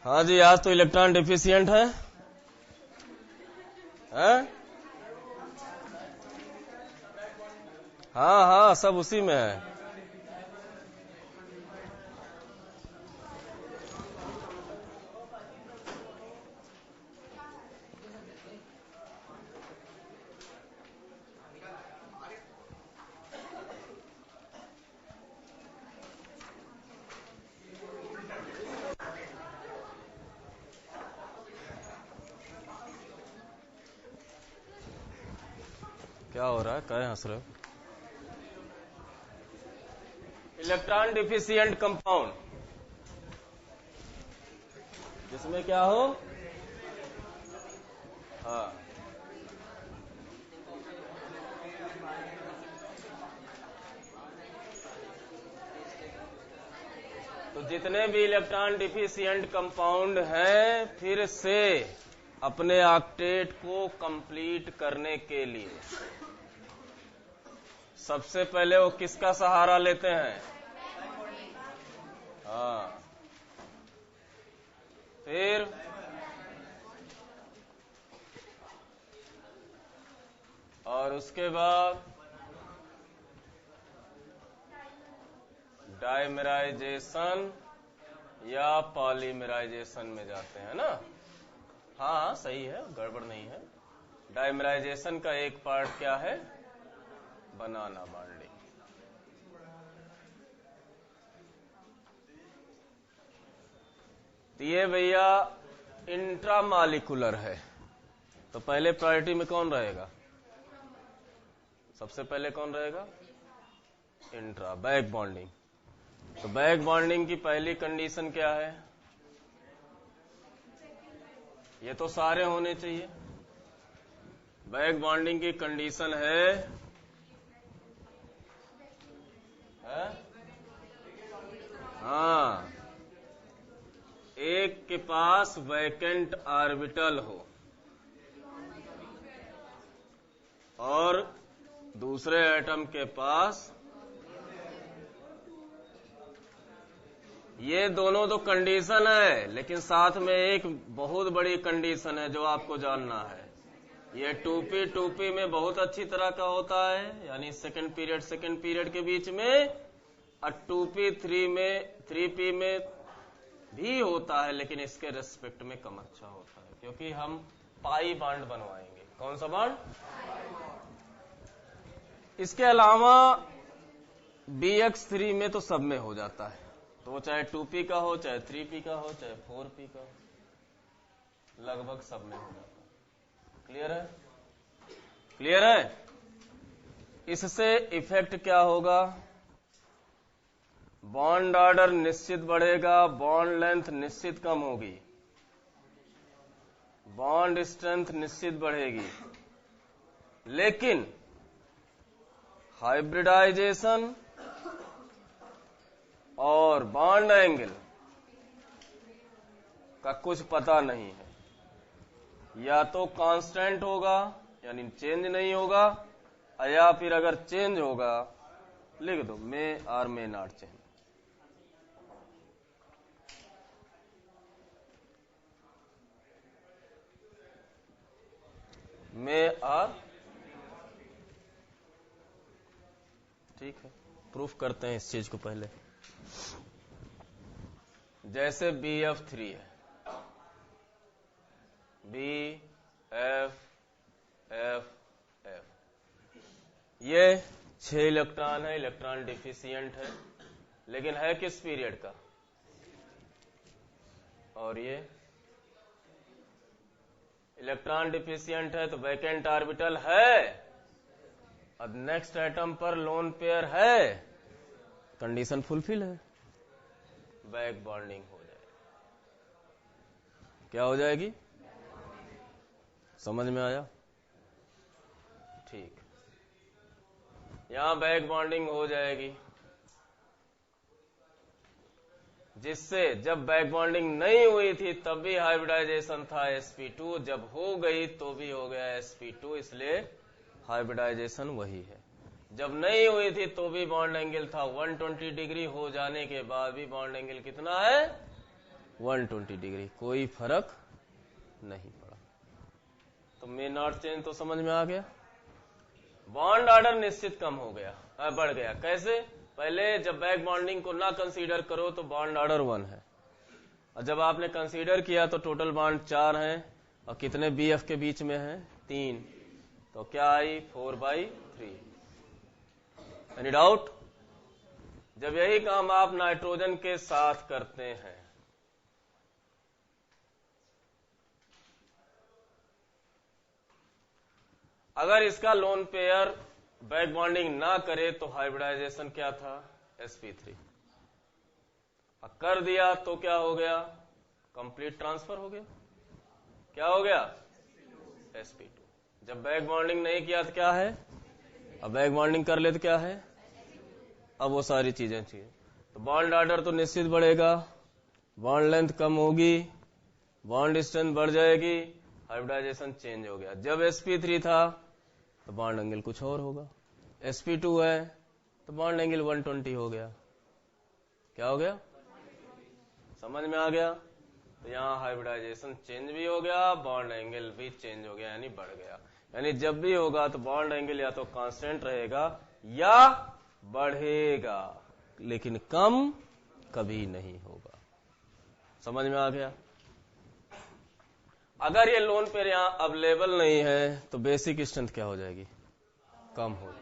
हाँ जी, आज तो इलेक्ट्रॉन डिफिशियंट है, हैं? हाँ हाँ, सब उसी में है। क्या हो रहा है, क्या हंस रहे हो? इलेक्ट्रॉन डिफिशियंट कंपाउंड जिसमें क्या हो, हाँ, तो जितने भी इलेक्ट्रॉन डिफिशियंट कंपाउंड हैं, फिर से अपने ऑक्टेट को कंप्लीट करने के लिए सबसे पहले वो किसका सहारा लेते हैं? हाँ, फिर और उसके बाद डाइमेराइजेशन या पॉलीमराइजेशन में जाते हैं ना। हाँ सही है, गड़बड़ नहीं है। डाइमेराइजेशन का एक पार्ट क्या है? बनाना बॉन्डिंग। ये भैया इंट्रामॉलिक्यूलर है, तो पहले प्रायोरिटी में कौन रहेगा? सबसे पहले कौन रहेगा? Intra, back bonding. तो बैक बॉन्डिंग की पहली कंडीशन क्या है? ये तो सारे होने चाहिए। बैक बॉन्डिंग की कंडीशन है, हाँ, एक के पास वैकेंट ऑर्बिटल हो और दूसरे एटम के पास, ये दोनों तो कंडीशन है, लेकिन साथ में एक बहुत बड़ी कंडीशन है जो आपको जानना है। ये 2p में बहुत अच्छी तरह का होता है, यानी सेकंड पीरियड के बीच में, और 2p 3p में भी होता है, लेकिन इसके रेस्पेक्ट में कम अच्छा होता है, क्योंकि हम पाई बॉन्ड बनवाएंगे। कौन सा बॉन्ड? इसके अलावा BX3 में तो सब में हो जाता है, तो वो चाहे 2p का हो, चाहे 3p का हो, चाहे 4p का हो, लगभग सब में हो जाता है। क्लियर है? क्लियर है? इससे इफेक्ट क्या होगा? बॉन्ड ऑर्डर निश्चित बढ़ेगा, बॉन्ड लेंथ निश्चित कम होगी, बॉन्ड स्ट्रेंथ निश्चित बढ़ेगी, लेकिन हाइब्रिडाइजेशन और बॉन्ड एंगल का कुछ पता नहीं है। या तो कांस्टेंट होगा, यानी चेंज नहीं होगा, या फिर अगर चेंज होगा, लिख दो मे और मे नॉट चेंज। मे और, ठीक है, प्रूफ करते हैं इस चीज को पहले। जैसे BF3 है, B F F F, ये 6 इलेक्ट्रॉन है, इलेक्ट्रॉन डिफिशियंट है, लेकिन है किस पीरियड का? और ये इलेक्ट्रॉन डिफिशियंट है, तो वैकेंट ऑर्बिटल है, अब नेक्स्ट एटम पर लोन पेयर है, कंडीशन फुलफिल है, बैक बॉन्डिंग हो जाएगी। क्या हो जाएगी? समझ में आया? ठीक, यहां बैक बॉन्डिंग हो जाएगी, जिससे जब बैक बॉन्डिंग नहीं हुई थी तब भी हाइब्रिडाइजेशन था sp2, जब हो गई तो भी हो गया sp2, इसलिए हाइब्रिडाइजेशन वही है। जब नहीं हुई थी तो भी बॉन्ड एंगल था 120 डिग्री, हो जाने के बाद भी बॉन्ड एंगल कितना है? 120 डिग्री, कोई फर्क नहीं पड़ा। तो मे नॉट चेंज तो समझ में आ गया। बॉन्ड ऑर्डर निश्चित कम हो गया, बढ़ गया। कैसे? पहले जब बैक बॉन्डिंग को ना कंसीडर करो तो बॉन्ड ऑर्डर 1 है, और जब आपने कंसीडर किया तो टोटल बॉन्ड 4 हैं, और कितने बीएफ के बीच में हैं? 3। तो क्या आई? 4/3। Any doubt? जब यही काम आप नाइट्रोजन के साथ करते हैं, अगर इसका लोन पेयर बैक बॉन्डिंग ना करे तो हाइब्रिडाइजेशन क्या था? sp3। कर दिया तो क्या हो गया? कंप्लीट ट्रांसफर हो गया। क्या हो गया? sp2। जब बैक बॉन्डिंग नहीं किया तो क्या है? अब बैक बॉन्डिंग कर ले तो क्या है? अब वो सारी चीजें चाहिए। तो बॉन्ड ऑर्डर तो निश्चित बढ़ेगा, बॉन्ड लेंथ कम होगी, बॉन्ड स्ट्रेंथ बढ़ जाएगी, हाइब्रिडाइजेशन चेंज हो गया। जब sp3 था तो बॉन्ड एंगल कुछ और होगा, sp2 है तो बॉन्ड एंगल 120 हो गया। क्या हो गया? समझ में आ गया? तो यहाँ हाइब्रिडाइजेशन चेंज भी हो गया, बॉन्ड एंगल भी चेंज हो गया, यानी बढ़ गया। यानी जब भी होगा तो बॉन्ड एंगल या तो कांस्टेंट रहेगा या बढ़ेगा, लेकिन कम कभी नहीं होगा। समझ में आ गया? अगर ये लोन पेयर यहां अवेलेबल नहीं है तो बेसिक स्ट्रेंथ क्या हो जाएगी? कम हो,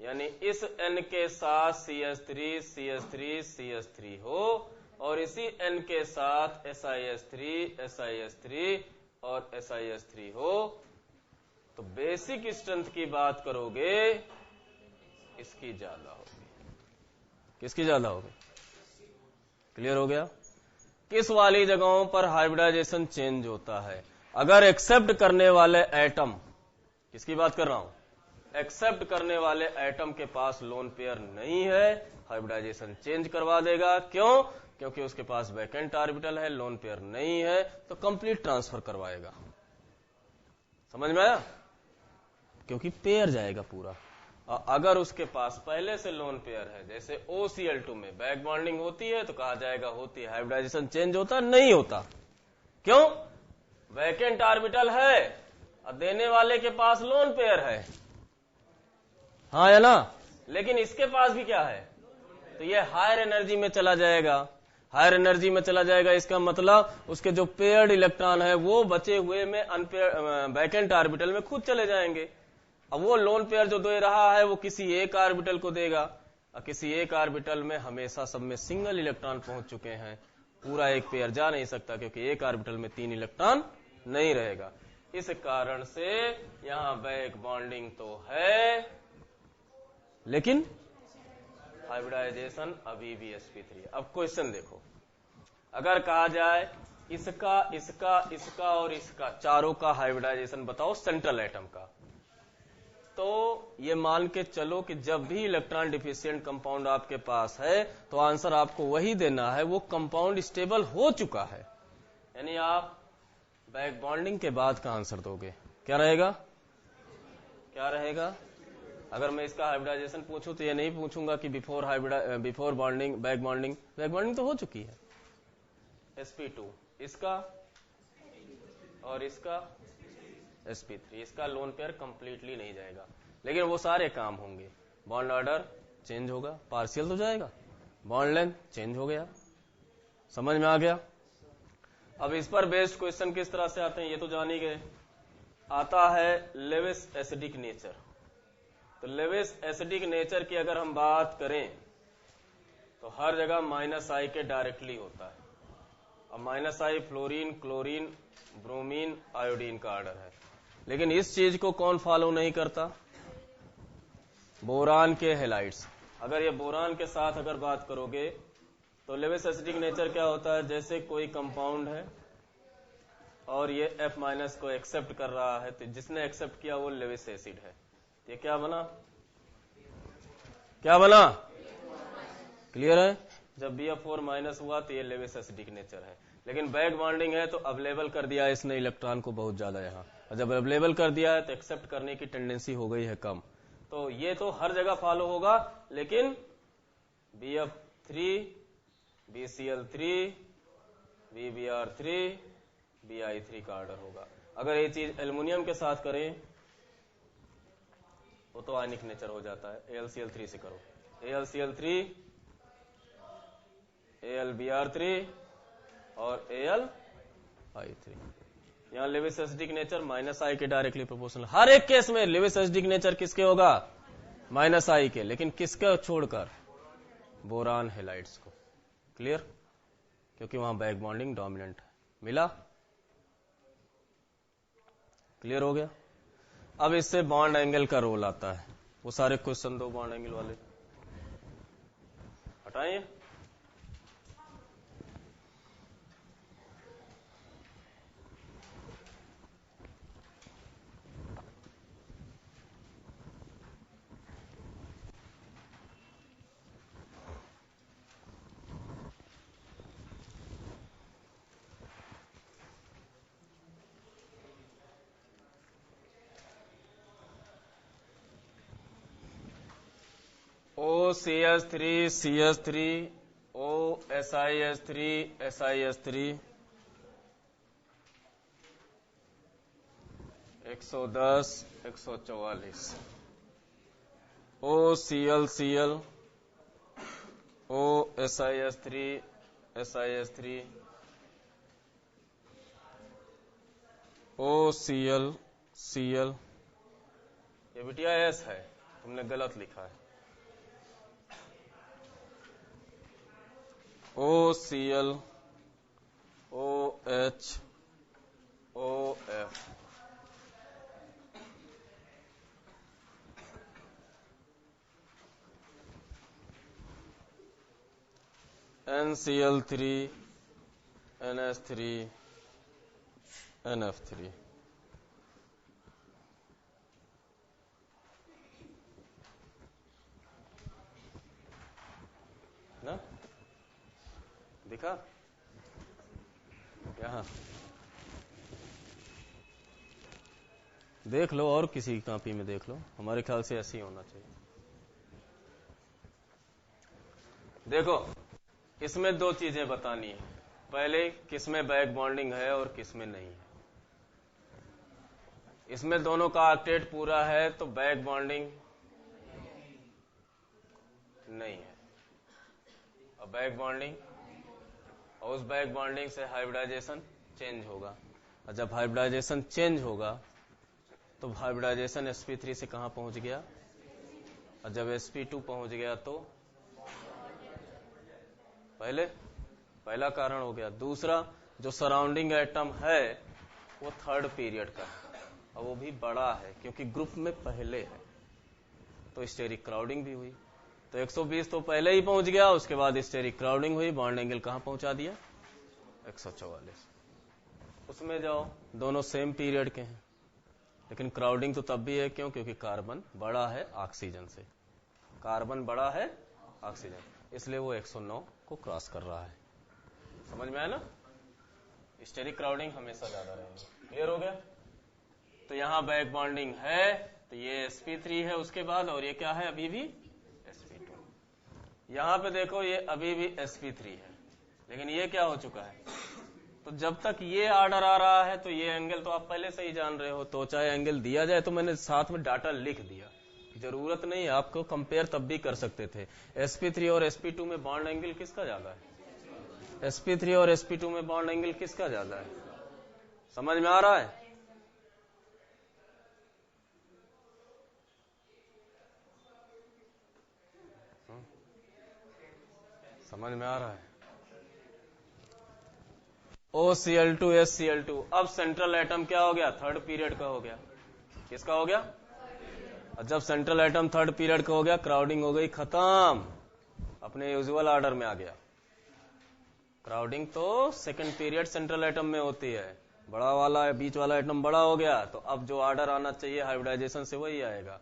यानी इस n के साथ CH3 CH3 CH3 हो, और इसी n के साथ SiS3 SiS3 और SiS3 हो, तो बेसिक स्ट्रेंथ की बात करोगे इसकी ज्यादा होगी। किसकी ज्यादा होगी? क्लियर हो गया? किस वाली जगहों पर हाइब्रिडाइजेशन चेंज होता है? अगर एक्सेप्ट करने वाले एटम, किसकी बात कर रहा हूं? एक्सेप्ट करने वाले एटम के पास लोन पेयर नहीं है, हाइब्रिडाइजेशन चेंज करवा देगा। क्यों? क्योंकि उसके पास वैकेंट ऑर्बिटल है, लोन पेयर नहीं है, तो कंप्लीट ट्रांसफर करवाएगा। समझ में आया? क्योंकि पेयर जाएगा पूरा। और अगर उसके पास पहले से लोन पेयर है, जैसे OCl2 में बैक बॉन्डिंग होती है तो कहा जाएगा होती है, हाइब्रिडाइजेशन चेंज होता नहीं होता। क्यों? वैकेंट ऑर्बिटल है और देने वाले के पास लोन पेयर है, हाँ या ना? लेकिन इसके पास भी क्या है? तो ये हायर एनर्जी में चला जाएगा। हायर एनर्जी में चला जाएगा, इसका मतलब उसके जो पेयर्ड इलेक्ट्रॉन है वो बचे हुए में वैकेंट ऑर्बिटल में खुद चले जाएंगे। अब वो लोन पेयर जो दे रहा है वो किसी एक ऑर्बिटल को देगा, और किसी एक ऑर्बिटल में हमेशा सब में सिंगल इलेक्ट्रॉन पहुंच चुके हैं, पूरा एक पेयर जा नहीं सकता, क्योंकि एक ऑर्बिटल में 3 इलेक्ट्रॉन नहीं रहेगा। इस कारण से यहां बैक बॉन्डिंग तो है, लेकिन हाइब्रिडाइजेशन अभी भी sp3। अब क्वेश्चन देखो, अगर कहा जाए इसका इसका इसका और इसका चारों का हाइब्रिडाइजेशन बताओ सेंट्रल एटम का, तो ये मान के चलो कि जब भी इलेक्ट्रॉन डिफिशिएंट कंपाउंड आपके पास है तो आंसर आपको वही देना है, वो कंपाउंड स्टेबल हो चुका है। यानी आप बैक बॉन्डिंग के बाद का आंसर दोगे। क्या रहेगा? क्या रहेगा? अगर मैं इसका हाइब्रिडाइजेशन पूछूं तो ये नहीं पूछूंगा कि बिफोर बॉन्डिंग बैक बॉन्डिंग तो हो चुकी है। sp2 इसका और इसका sp3, इसका लोन पेयर कंप्लीटली नहीं जाएगा, लेकिन वो सारे काम होंगे। बॉन्ड ऑर्डर चेंज होगा, पार्शियल तो जाएगा, बॉन्ड लेंथ चेंज हो गया। समझ में आ गया? अब इस पर बेस्ड क्वेश्चन किस तरह से आते हैं ये तो जान ही गए। आता है लेविस एसिडिक नेचर। तो लेविस एसिडिक नेचर की अगर हम बात करें तो हर जगह -I के डायरेक्टली होता है, और -I fluorine chlorine bromine iodine का ऑर्डर है। लेकिन इस चीज को कौन फॉलो नहीं करता? बोरान के हेलाइड्स। अगर ये बोरान के साथ अगर बात करोगे तो लेविस एसिडिक नेचर क्या होता है? जैसे कोई कंपाउंड है और ये F- को एक्सेप्ट कर रहा है, तो जिसने एक्सेप्ट किया वो लेविस एसिड है। ये क्या बना? क्या बना? क्लियर है? जब BF4- हुआ तो ये लेविस एसिडिक नेचर है। लेकिन बैक बॉन्डिंग है तो अवेलेबल कर दिया है इसने इलेक्ट्रॉन को बहुत ज्यादा यहां, और जब अवेलेबल कर दिया है तो एक्सेप्ट करने की टेंडेंसी हो गई है कम। तो ये तो हर जगह फॉलो होगा, लेकिन BF3 BCl3 VBr3 Bi3 का ऑर्डर होगा। अगर ये चीज एल्युमिनियम के साथ करें वो तो आयनिक नेचर हो जाता है। AlCl3 से करो, AlCl3 AlBr3 और AlI3। यहां लेविस एसिडिक नेचर -I के डायरेक्टली प्रोपोर्शनल। हर एक केस में लेविस एसिडिक नेचर किसके होगा? -I के, लेकिन किसका छोड़कर? बोरान हेलाइड्स को। क्लियर? क्योंकि वहां बैक बॉन्डिंग डोमिनेंट है। मिला? क्लियर हो गया? अब इससे बॉन्ड एंगल का रोल आता है। वो सारे क्वेश्चन दो बॉन्ड एंगल वाले हटाइए। OCH3 CH3 OSiH3 SiH3 110 144 OClCl OSiH3 SiH3 OClCl। ये बिटिया S है, तुमने गलत लिखा है। OCl OH OF NCl3 NH3 NF3। ना दिखा? यहां देख लो और किसी की कॉपी में देख लो, हमारे ख्याल से ऐसे ही होना चाहिए। देखो, इसमें दो चीजें बतानी है। पहले किसमें बैक बॉन्डिंग है और किसमें नहीं है। इसमें दोनों का ऑक्टेट पूरा है तो बैक बॉन्डिंग नहीं है। और बैक बॉन्डिंग, और उस बैक बॉन्डिंग से हाइब्रिडाइजेशन चेंज होगा। और जब हाइब्रिडाइजेशन चेंज होगा तो हाइब्रिडाइजेशन sp3 से कहां पहुंच गया, और जब sp2 पहुंच गया तो पहला कारण हो गया। दूसरा, जो सराउंडिंग एटम है वो थर्ड पीरियड का है और वो भी बड़ा है क्योंकि ग्रुप में पहले है, तो स्टेरिक क्राउडिंग भी हुई। तो 120 तो पहले ही पहुंच गया, उसके बाद स्टेरिक क्राउडिंग हुई, बॉन्ड एंगल कहां पहुंचा दिया? 144। उसमें जाओ, दोनों सेम पीरियड के हैं, लेकिन क्राउडिंग तो तब भी है क्यों? क्योंकि कार्बन बड़ा है ऑक्सीजन से, कार्बन बड़ा है ऑक्सीजन, इसलिए वो 109 को क्रॉस कर रहा है। समझ में आया ना? स्टेरिक क्राउडिंग हमेशा ज्यादा रहेगी। क्लियर हो गया? तो यहां बैक बॉन्डिंग है, तो ये sp3 है उसके बाद, और ये क्या है? अभी भी sp2। यहां पे देखो, ये अभी भी sp3 है, लेकिन ये क्या हो चुका है? तो जब तक ये ऑर्डर आ रहा है तो ये एंगल तो आप पहले से ही जान रहे हो, तो चाहे एंगल दिया जाए तो मैंने साथ में डाटा लिख दिया, जरूरत नहीं, आपको कंपेयर तब भी कर सकते थे। sp3 और sp2 में बॉन्ड एंगल किसका ज्यादा है? sp3 और sp2 में बॉन्ड एंगल किसका ज्यादा है? समझ में आ रहा है? समझ में आ रहा है? OCl2 SCl2। अब सेंट्रल एटम क्या हो गया? थर्ड पीरियड का हो गया। किसका हो गया? और जब सेंट्रल एटम थर्ड पीरियड का हो गया, क्राउडिंग हो गई खत्म, अपने यूजुअल ऑर्डर में आ गया। क्राउडिंग तो सेकंड पीरियड सेंट्रल एटम में होती है, बड़ा वाला बीच वाला एटम बड़ा हो गया, तो अब जो ऑर्डर आना चाहिए हाइब्रिडाइजेशन से वही आएगा।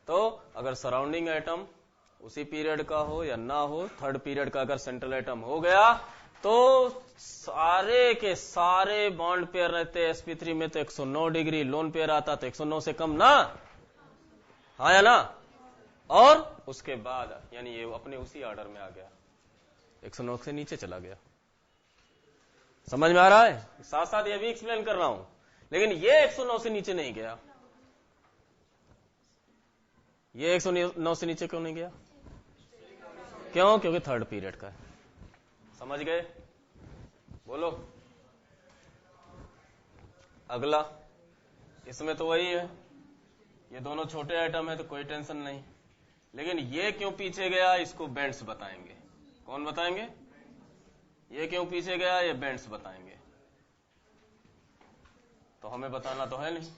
तो अगर सराउंडिंग एटम उसी पीरियड का हो या ना हो, थर्ड पीरियड का अगर सेंट्रल एटम हो गया तो सारे के सारे बॉन्ड पेयर रहते हैं। sp3 में तो 109 डिग्री, लोन पेयर आता तो 109 से कम ना, हाँ या ना? और उसके बाद यानी ये अपने उसी ऑर्डर में आ गया, 109 से नीचे चला गया। समझ में आ रहा है? साथ साथ ये भी एक्सप्लेन कर रहा हूं, लेकिन ये 109 से नीचे नहीं गया। ये 109 से नीचे क्यों नहीं गया? क्यों? क्योंकि थर्ड पीरियड का है। समझ गए? बोलो। अगला, इसमें तो वही है, ये दोनों छोटे आइटम है तो कोई टेंशन नहीं, लेकिन ये क्यों पीछे गया इसको बेंड्स बताएंगे। कौन बताएंगे? ये क्यों पीछे गया ये बेंड्स बताएंगे। तो हमें बताना तो है नहीं,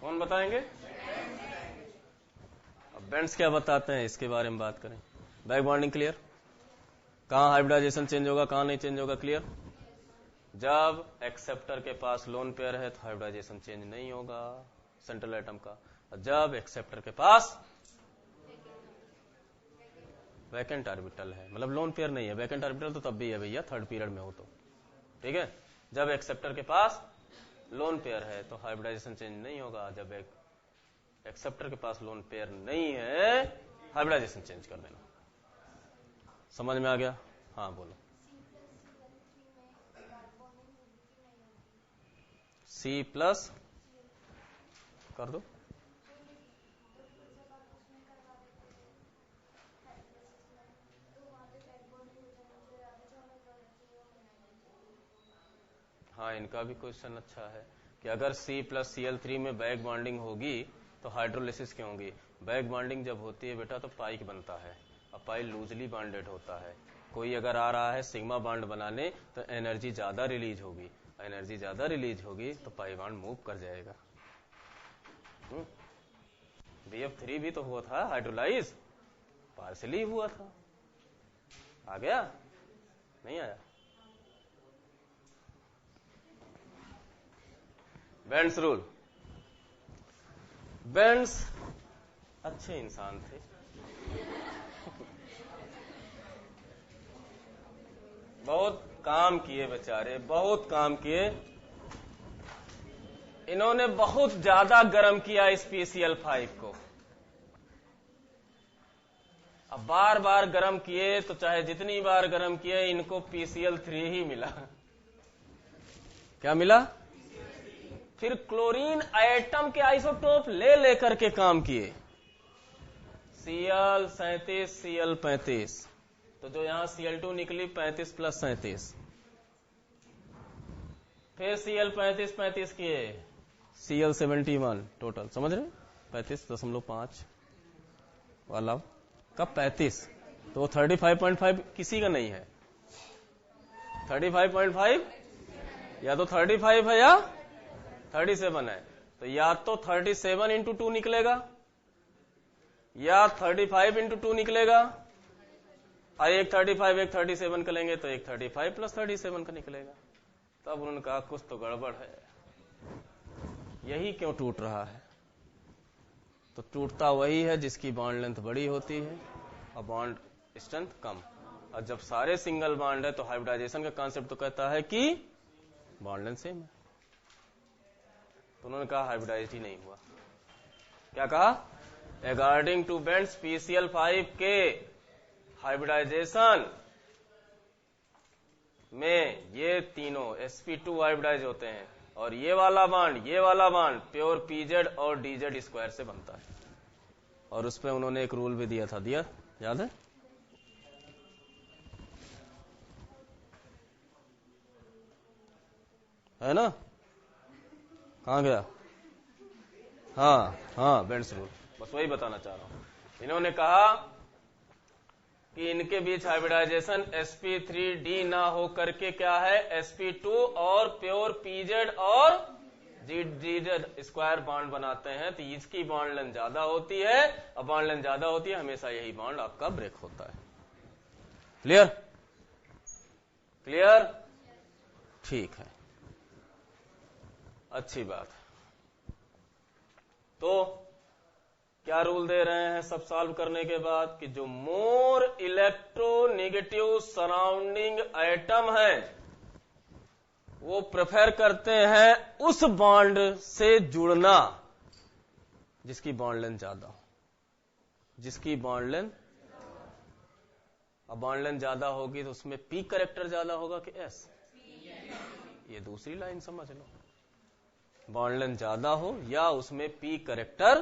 कौन बताएंगे? अब बेंड्स क्या बताते हैं इसके बारे में बात करें। Back bonding clear? कहां हाइब्रिडाइजेशन चेंज होगा, कहां नहीं चेंज होगा? क्लियर? जब एक्सेप्टर के पास लोन पेयर है तो हाइब्रिडाइजेशन चेंज नहीं होगा सेंट्रल एटम का, और जब एक्सेप्टर के पास वैकेंट ऑर्बिटल है, मतलब लोन पेयर नहीं है, वैकेंट ऑर्बिटल तो तब भी है भैया थर्ड पीरियड में हो तो, ठीक है। जब एक्सेप्टर के पास लोन पेयर है तो हाइब्रिडाइजेशन चेंज नहीं होगा, जब एक्सेप्टर के पास लोन पेयर नहीं है हाइब्रिडाइजेशन चेंज कर देना। समझ में आ गया? हाँ बोलो। C प्लस कर दो, हाँ इनका भी क्वेश्चन अच्छा है कि अगर C प्लस Cl3 में बैक बॉन्डिंग होगी तो हाइड्रोलिसिस क्यों होगी? बैक बॉन्डिंग जब होती है बेटा तो पाइक बनता है, अब पाई लूजली बॉन्डेड होता है। कोई अगर आ रहा है सिग्मा बॉन्ड बनाने तो एनर्जी ज्यादा रिलीज होगी, एनर्जी ज्यादा रिलीज होगी तो पाई बॉन्ड मूव कर जाएगा। BF3 भी तो हुआ था हाइड्रोलाइज, पार्सली हुआ था। आ गया? नहीं आया? Bends rule. बेंड्स अच्छे इंसान थे बहुत काम किए बेचारे, बहुत काम किए। इन्होंने बहुत ज्यादा गर्म किया इस PCl5 को। अब बार बार गर्म किए तो चाहे जितनी बार गर्म किए इनको PCl3 ही मिला। क्या मिला? फिर क्लोरीन आइटम के आइसोटोप ले लेकर के काम किए, Cl37 Cl35, तो जो यहां Cl2 निकली 35 प्लस 37, फिर Cl35 35 किए, Cl71 टोटल, समझ रहे? 35.5 वाला कब 35, तो वो 35.5 किसी का नहीं है। 35.5 या तो 35 है या 37 है, तो या तो 37 इंटू 2 निकलेगा या 35 इंटू 2 निकलेगा, और एक 35 एक 37 का लेंगे तो एक 35 प्लस 37 का निकलेगा। तब उन्होंने कहा कुछ तो गड़बड़ है, यही क्यों टूट रहा है? तो टूटता वही है जिसकी बॉन्ड लेंथ बड़ी होती है और बॉन्ड स्ट्रेंथ कम, और जब सारे सिंगल बॉन्ड है तो हाइब्रिडाइजेशन का कांसेप्ट तो कहता है कि बॉन्ड लेंथ सेम है। तो उन्होंने कहा हाइब्रिडाइज ही नहीं हुआ। क्या कहा? अकॉर्डिंग टू बेंड्स PCl5 के हाइब्रिडाइजेशन में ये तीनों sp2 हाइब्रिडाइज होते हैं, और ये वाला बॉन्ड प्योर pz और dz स्क्वायर से बनता है। और उस पर उन्होंने एक रूल भी दिया था, दिया याद है? है ना? कहां गया? हाँ बेंड्स रूल, बस वही बताना चाह रहा हूं। इन्होंने कहा कि इनके बीच हाइब्रिडाइजेशन sp3d ना हो करके क्या है, sp2 और प्योर pz और dz स्क्वायर बॉन्ड बनाते हैं, तो इसकी बॉन्ड लेंथ ज्यादा होती है, और बॉन्ड लेंथ ज्यादा होती है हमेशा यही बॉन्ड आपका ब्रेक होता है। क्लियर? क्लियर? ठीक है, अच्छी बात है। तो क्या रूल दे रहे हैं सब सॉल्व करने के बाद कि जो मोर इलेक्ट्रोनेगेटिव सराउंडिंग आइटम है वो प्रेफर करते हैं उस बॉन्ड से जुड़ना जिसकी बॉन्ड लेंथ ज्यादा हो, जिसकी बॉन्ड लेंथ, अब बॉन्ड लेंथ ज्यादा होगी तो उसमें पी करेक्टर ज्यादा होगा कि एस? ये दूसरी लाइन समझ लो, बॉन्ड लेंथ ज्यादा हो या उसमें पी करेक्टर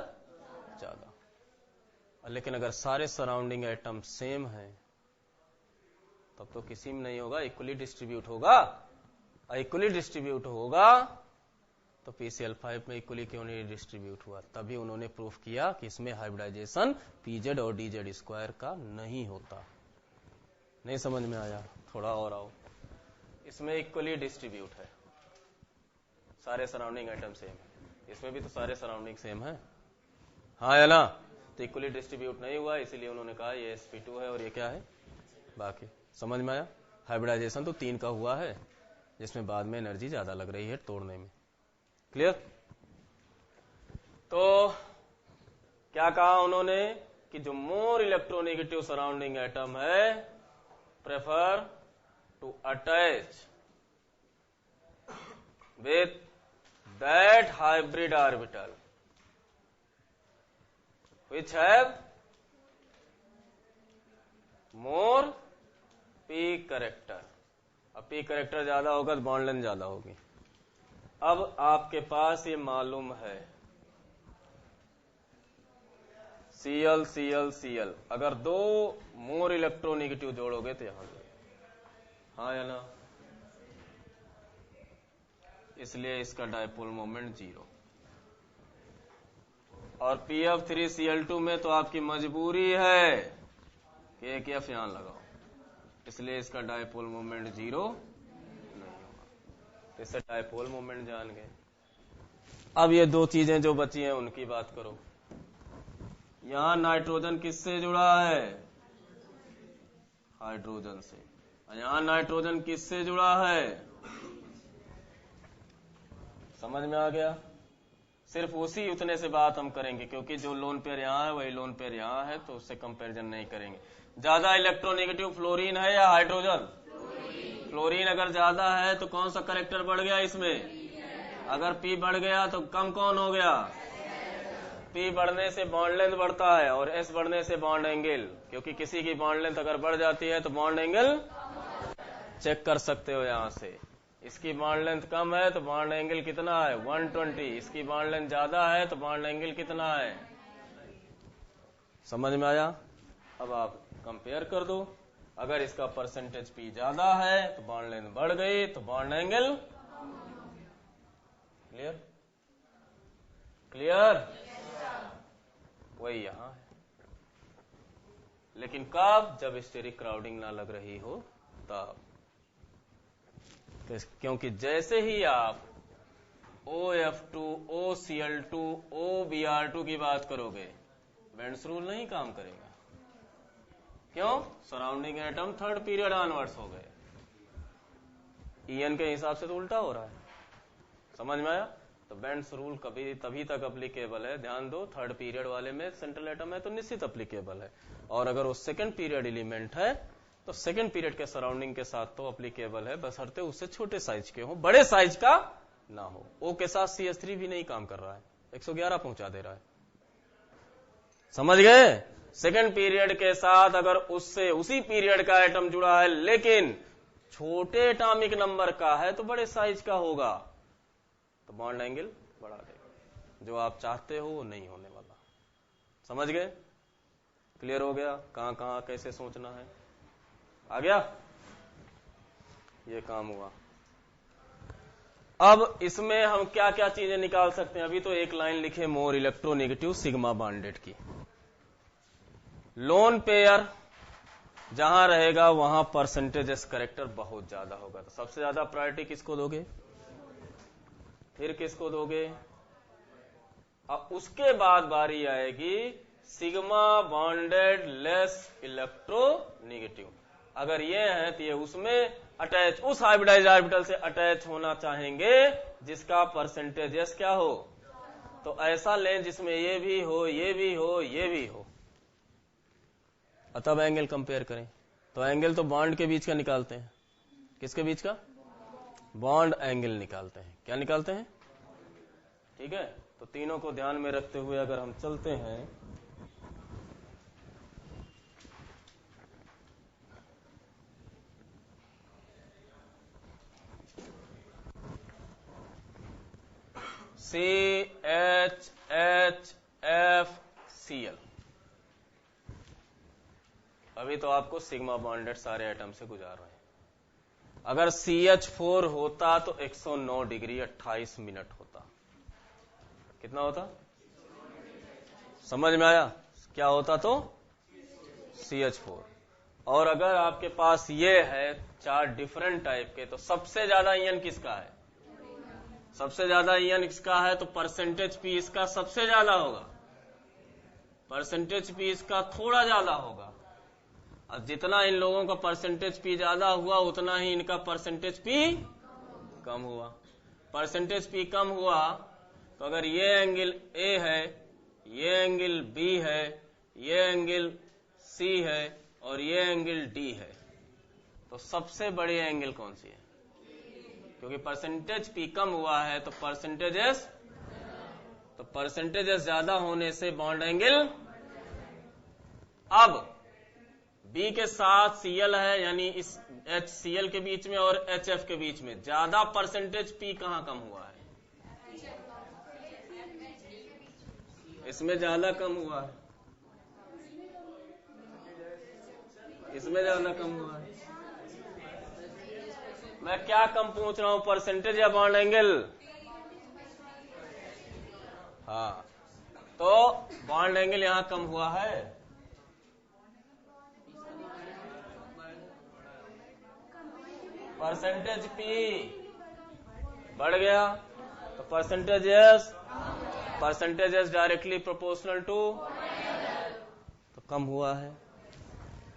ज्यादा। लेकिन अगर सारे सराउंडिंग एटम सेम हैं तब तो किसी में नहीं होगा, इक्वली डिस्ट्रीब्यूट होगा। इक्वली डिस्ट्रीब्यूट होगा तो PCl5 में इक्वली क्यों नहीं डिस्ट्रीब्यूट हुआ? तभी उन्होंने प्रूफ किया कि इसमें हाइब्रिडाइजेशन PZ और DZ स्क्वायर का नहीं होता। नहीं समझ में आया? थोड़ा और आओ। इसमें इक्वली डिस्ट्रीब्यूट है, सारे सराउंडिंग आइटम सेम है, इसमें भी तो सारे सराउंडिंग सेम है, हाँ या ना? तो इक्वली डिस्ट्रीब्यूट नहीं हुआ, इसीलिए उन्होंने कहा ये sp2 है और ये क्या है बाकी। समझ में आया? हाइब्रिडाइजेशन तो 3 का हुआ है जिसमें बाद में एनर्जी ज्यादा लग रही है तोड़ने में। क्लियर? तो क्या कहा उन्होंने कि जो मोर इलेक्ट्रोनेगेटिव सराउंडिंग एटम है prefer to attach with that hybrid orbital which have more p character। अब p character ज्यादा होगा तो बॉन्ड लेंथ ज्यादा होगी। अब आपके पास ये मालूम है Cl Cl Cl, अगर दो मोर इलेक्ट्रोनेगेटिव जोड़ोगे तो यहां, हाँ या ना? इसलिए इसका डायपोल मोमेंट 0। और PF3Cl2 में तो आपकी मजबूरी है कि एक F यहां लगाओ, इसलिए इसका डायपोल मोमेंट 0 नहीं होगा। इससे डायपोल मोमेंट जान गए। अब ये दो चीजें जो बची हैं उनकी बात करो। यहां नाइट्रोजन किससे जुड़ा है? हाइड्रोजन से। यहां नाइट्रोजन किससे जुड़ा है? समझ में आ गया? सिर्फ उसी उतने से बात हम करेंगे, क्योंकि जो लोन पेयर यहां है वही लोन पेयर यहां है, तो उससे कंपैरिजन नहीं करेंगे। ज्यादा इलेक्ट्रोनेगेटिव फ्लोरीन है या हाइड्रोजन? फ्लोरीन अगर ज्यादा है तो कौन सा करेक्टर बढ़ गया इसमें? अगर P बढ़ गया तो कम कौन हो गया? P बढ़ने से बॉन्ड लेंथ बढ़ता है और S बढ़ने से बॉन्ड एंगल, क्योंकि किसी की बॉन्ड लेंथ अगर बढ़ जाती है तो बॉन्ड एंगल चेक कर सकते हो यहां से। इसकी बॉन्ड लेंथ कम है तो बॉन्ड एंगल कितना है? 120। इसकी बॉन्ड लेंथ ज्यादा है तो बॉन्ड एंगल कितना है? समझ में आया? अब आप कंपेयर कर दो। अगर इसका परसेंटेज P ज्यादा है तो बॉन्ड लेंथ बढ़ गई तो बॉन्ड एंगल। क्लियर? क्लियर? वही यहां है, लेकिन कब? जब स्टेरिक क्राउडिंग ना लग रही हो तब। क्योंकि जैसे ही आप OF2, OCl2, OBr2 की बात करोगे, बेंड्स रूल नहीं काम करेगा। क्यों? Surrounding atom third period onwards हो गए। EN के हिसाब से तो उल्टा हो रहा है। समझ में आया? तो बेंड्स रूल कभी तभी तक अप्लीकेबल है, ध्यान दो, थर्ड पीरियड वाले में सेंट्रल एटम है तो निश्चित अप्लीकेबल है, और अगर वो सेकंड पीरियड एलिमेंट है तो सेकंड पीरियड के सराउंडिंग के साथ तो अप्लीकेबल है, बशर्ते उससे छोटे साइज के हो, बड़े साइज का ना हो। O के साथ CH3 भी नहीं काम कर रहा है, 111 पहुंचा दे रहा है। समझ गए? सेकंड पीरियड के साथ अगर उससे उसी पीरियड का एटम जुड़ा है लेकिन छोटे एटॉमिक नंबर का है तो बड़े साइज का होगा, तो बॉन्ड एंगल बढ़ा देगा। जो आप चाहते हो वो नहीं होने वाला। समझ गए? क्लियर हो गया? कहां कहां कैसे सोचना है? आ गया? ये काम हुआ। अब इसमें हम क्या क्या चीजें निकाल सकते हैं? अभी तो एक लाइन लिखे मोर इलेक्ट्रोनेगेटिव सिग्मा बॉन्डेड की। लोन पेयर जहां रहेगा वहां परसेंटेज करेक्टर बहुत ज्यादा होगा, तो सबसे ज्यादा प्रायोरिटी किसको दोगे? फिर किसको दोगे? अब उसके बाद बारी आएगी सिग्मा बॉन्डेड लेस इलेक्ट्रोनेगेटिव। अगर ये है तो ये उसमें अटैच, उस हाइब्रिडाइज्ड ऑर्बिटल से अटैच होना चाहेंगे जिसका परसेंटेज एस क्या हो, तो ऐसा लें जिसमें ये भी हो, ये भी हो, ये भी हो, तब एंगल कंपेयर करें। तो एंगल तो बॉन्ड के बीच का निकालते हैं। किसके बीच का? बॉन्ड एंगल निकालते हैं। क्या निकालते हैं? ठीक है, तो तीनों को ध्यान में रखते हुए अगर हम चलते हैं CHHFCl। अभी तो आपको सिग्मा बॉन्डेड सारे एटम से गुजार रहे हैं। अगर CH4 होता तो 109 डिग्री 28 मिनट होता। कितना होता? समझ में आया क्या होता? तो CH4। और अगर आपके पास ये है 4 डिफरेंट टाइप के, तो सबसे ज्यादा ईएन किसका है? सबसे ज्यादा ईएन इसका है, तो परसेंटेज पी इसका सबसे ज्यादा होगा, परसेंटेज पी इसका थोड़ा ज्यादा होगा। अब जितना इन लोगों का परसेंटेज पी ज्यादा हुआ उतना ही इनका परसेंटेज पी कम हुआ। परसेंटेज पी कम हुआ तो अगर ये एंगल ए है, ये एंगल बी है, ये एंगल सी है और ये एंगल डी है, तो सबसे बड़ी एंगल कौन सी है? क्योंकि परसेंटेज पी कम हुआ है तो परसेंटेज ज्यादा होने से बॉन्ड एंगल। अब बी के साथ Cl है, यानी इस HCl के बीच में और HF के बीच में ज्यादा परसेंटेज पी कहां कम हुआ है? इसमें ज्यादा कम हुआ है, इसमें ज्यादा कम हुआ है। मैं क्या कम पूछ रहा हूं, परसेंटेज या बॉन्ड एंगल? हाँ, तो बॉन्ड एंगल यहां कम हुआ है। परसेंटेज पी बढ़ गया तो percentage S directly proportional to, तो कम हुआ है।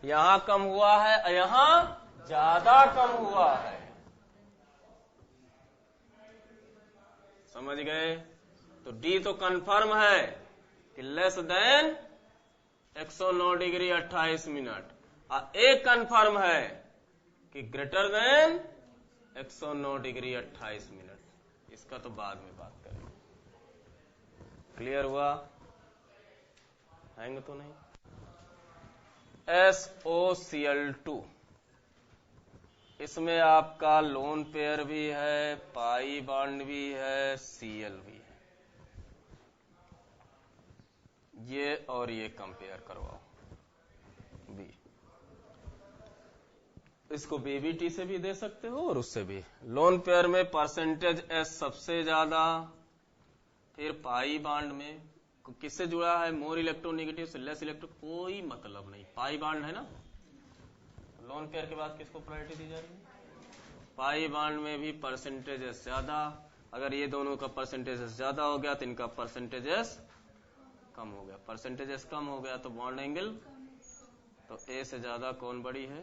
यहां कम हुआ है, यहां ज्यादा कम हुआ है। समझ गए? तो डी तो कंफर्म है कि लेस देन 109 डिग्री 28 मिनट, और ए कंफर्म है कि ग्रेटर देन 109 डिग्री 28 मिनट। इसका तो बाद में बात करेंगे। क्लियर हुआ? आएंगे तो नहीं? SOCl2, इसमें आपका लोन पेयर भी है, पाई बॉन्ड भी है, Cl भी है। ये और ये कंपेयर करवाओ। बी, इसको BBT से भी दे सकते हो और उससे भी। लोन पेयर में परसेंटेज S सबसे ज्यादा, फिर पाई बॉन्ड में किससे जुड़ा है? मोर इलेक्ट्रोनेगेटिव से लेस इलेक्ट्रो, कोई मतलब नहीं, पाई बॉन्ड है ना। लोन पेयर के बाद किसको प्रायोरिटी दी जा रही है? पाई बॉन्ड में भी परसेंटेज S ज्यादा। अगर ये दोनों का परसेंटेज S ज्यादा हो गया तो इनका परसेंटेज S कम हो गया। परसेंटेज S कम हो गया तो बॉन्ड एंगल, तो A से ज्यादा कौन बड़ी है?